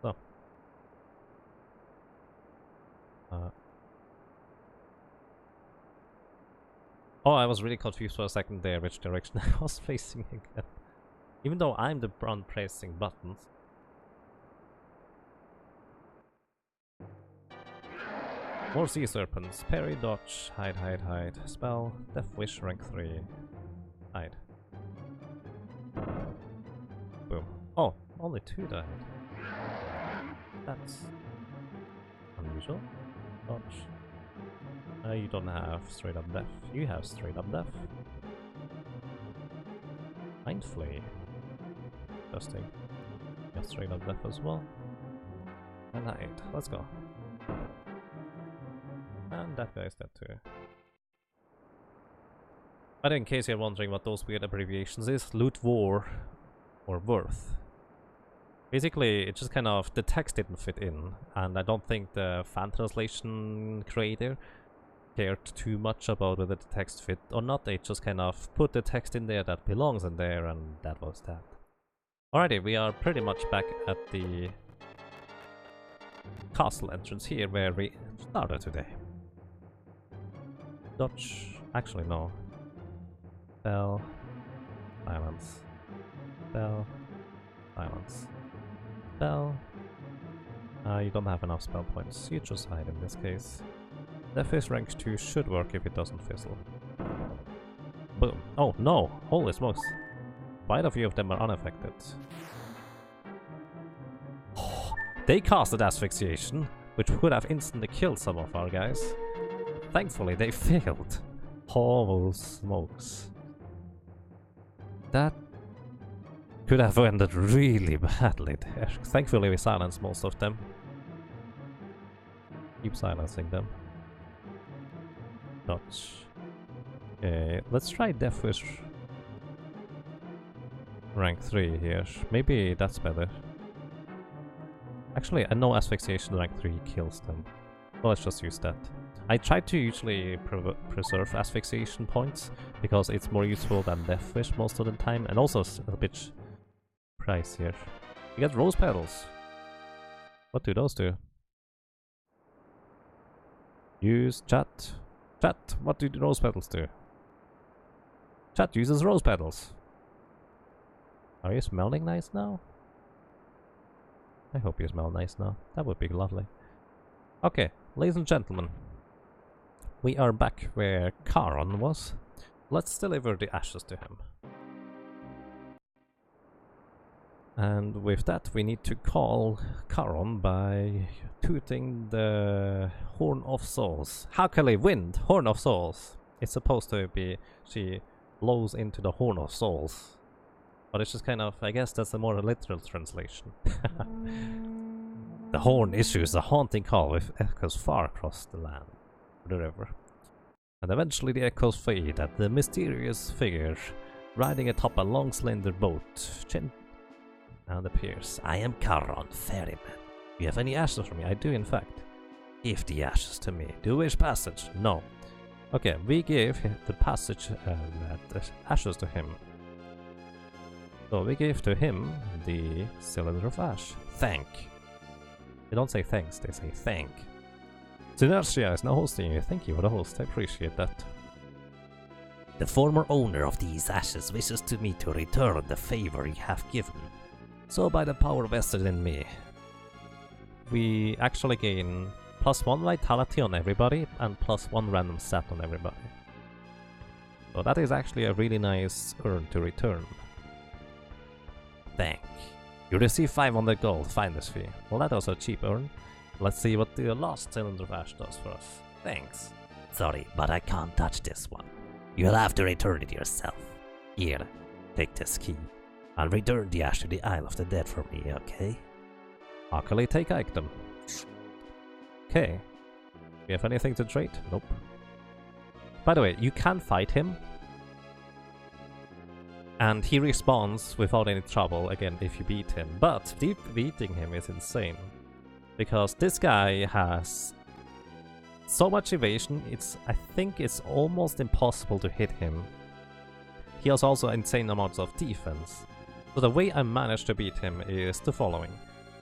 So. Oh, I was really confused for a second there which direction I was facing again. Even though I'm the one pressing buttons. More sea serpents. Parry, dodge, hide, hide, hide. Spell, Death Wish, rank 3. Hide. Boom. Oh, only 2 died. That's unusual. Dodge. You don't have straight up death. You have straight up death. Mind Flay. Interesting. You have straight up death as well. And hide. Let's go. And that guy's dead too. But in case you're wondering what those weird abbreviations is, Loot War or Worth. Basically, it just kind of, the text didn't fit in, and I don't think the fan translation creator cared too much about whether the text fit or not. They just kind of put the text in there that belongs in there, and that was that. Alrighty, we are pretty much back at the castle entrance here where we started today. Dodge. Actually, no. Spell. Silence. Spell. Silence. Spell. You don't have enough spell points. You just hide in this case. Jellyfish rank 2 should work if it doesn't fizzle. Boom. Oh no! Holy smokes. Quite a few of them are unaffected. They casted Asphyxiation, which would have instantly killed some of our guys. Thankfully, they failed. Holy smokes. That could have ended really badly there. Thankfully, we silenced most of them. Keep silencing them. Dodge. Okay, let's try Death Wish rank 3 here. Maybe that's better. Actually, I know Asphyxiation rank 3 kills them. So let's just use that. I try to usually preserve Asphyxiation points, because it's more useful than Death Wish most of the time, and also a bit price here. You get Rose Petals. What do those do? Use chat. Chat, what do the Rose Petals do? Chat uses Rose Petals. Are you smelling nice now? I hope you smell nice now. That would be lovely. Okay, ladies and gentlemen. We are back where Charon was. Let's deliver the ashes to him. And with that, we need to call Charon by tooting the Horn of Souls. Hakale Wind, Horn of Souls. It's supposed to be she blows into the Horn of Souls. But it's just kind of, I guess that's a more literal translation. The horn issues a haunting call with echoes far across the land. The river. And eventually the echoes fade and the mysterious figure riding atop a long slender boat and appears. I am Charon, ferryman. Do you have any ashes for me? I do, in fact. Give the ashes to me. Do you wish passage? No. Okay, we give the passage, the ashes to him. So we give to him the cylinder of ash. Thank. They don't say thanks, they say thank. Synertia is now hosting you. Thank you for the host, I appreciate that. The former owner of these ashes wishes to me to return the favor he hath given. So by the power vested in me, we actually gain +1 vitality on everybody and +1 random stat on everybody. So that is actually a really nice urn to return. Thank. You receive 500 gold finder's fee. Well, that was a cheap urn. Let's see what the last cylinder of ash does for us. Thanks. Sorry, but I can't touch this one. You'll have to return it yourself. Here, take this key. I'll return the ash to the Isle of the Dead for me, okay? Luckily, take item. Okay. Do you have anything to trade? Nope. By the way, you can fight him. And he respawns without any trouble again if you beat him. But beating him is insane. Because this guy has so much evasion, I think it's almost impossible to hit him. He has also insane amounts of defense. So the way I managed to beat him is the following.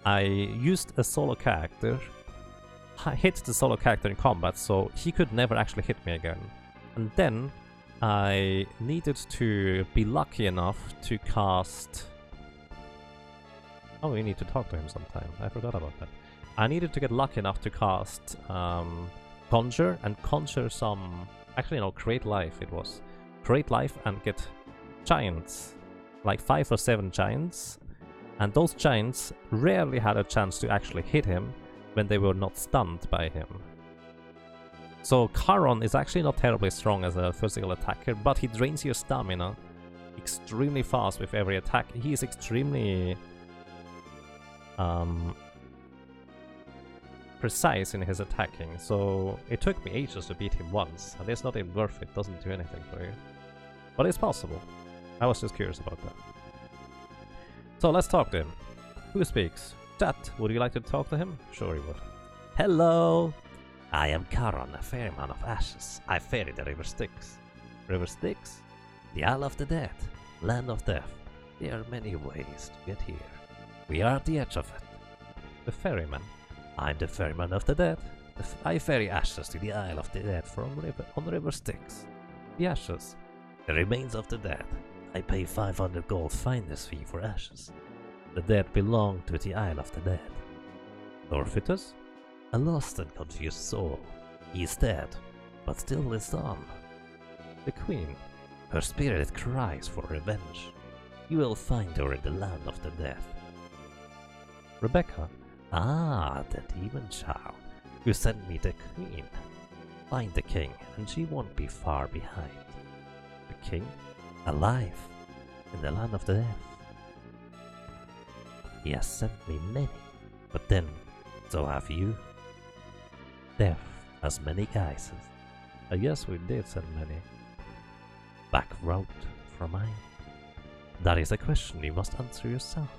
I used a solo character, hit the solo character in combat, so he could never actually hit me again. And then I needed to be lucky enough to cast... Oh, we need to talk to him sometime. I forgot about that. I needed to get lucky enough to cast Conjure and conjure some... Actually, no, Create Life it was. Create Life and get giants. Like 5 or 7 giants. And those giants rarely had a chance to actually hit him when they were not stunned by him. So Charon is actually not terribly strong as a physical attacker, but he drains your stamina extremely fast with every attack. He is extremely precise in his attacking, so it took me ages to beat him once, and it's not even worth it, doesn't do anything for you. But it's possible. I was just curious about that. So let's talk to him. Who speaks? Chat, would you like to talk to him? Sure you would. Hello! I am Charon, a ferryman of ashes. I ferry the river Styx. River Styx? The Isle of the Dead, land of death. There are many ways to get here. We are at the edge of it. The ferryman. I'm the ferryman of the dead. I ferry ashes to the Isle of the Dead on river Styx. The ashes. The remains of the dead. I pay 500 gold finder's fee for ashes. The dead belong to the Isle of the Dead. Orpheus? A lost and confused soul. He is dead, but still lives on. The Queen. Her spirit cries for revenge. You will find her in the land of the dead. Rebecca. Ah, the demon child. You sent me the Queen. Find the King, and she won't be far behind. The King? Alive, in the land of the dead. He has sent me many, but then, so have you. Death has many guises. Yes, we did send many. Back route from mine. That is a question you must answer yourself.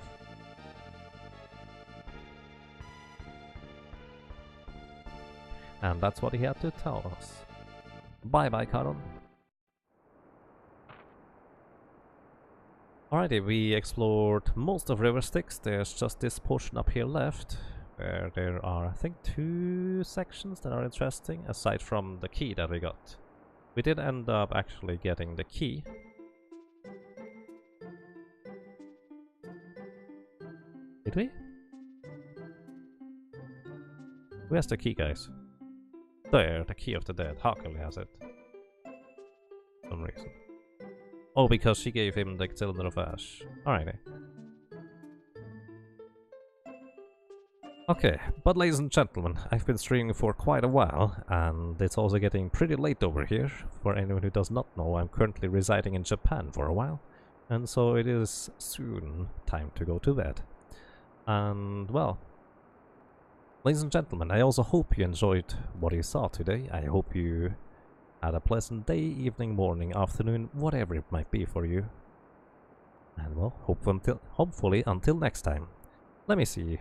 And that's what he had to tell us. Bye bye, Charon. Alrighty, we explored most of River Styx. There's just this portion up here left, where there are, I think, 2 sections that are interesting, aside from the key that we got. We did end up actually getting the key. Did we? Where's the key, guys? There, the key of the dead. Hakel has it. For some reason. Oh, because she gave him the cylinder of ash. Alrighty. Okay, but ladies and gentlemen, I've been streaming for quite a while, and it's also getting pretty late over here. For anyone who does not know, I'm currently residing in Japan for a while, and so it is soon time to go to bed. And, well, ladies and gentlemen, I also hope you enjoyed what you saw today. I hope you Have a pleasant day, evening, morning, afternoon, whatever it might be for you. And well, hopefully until next time. Let me see.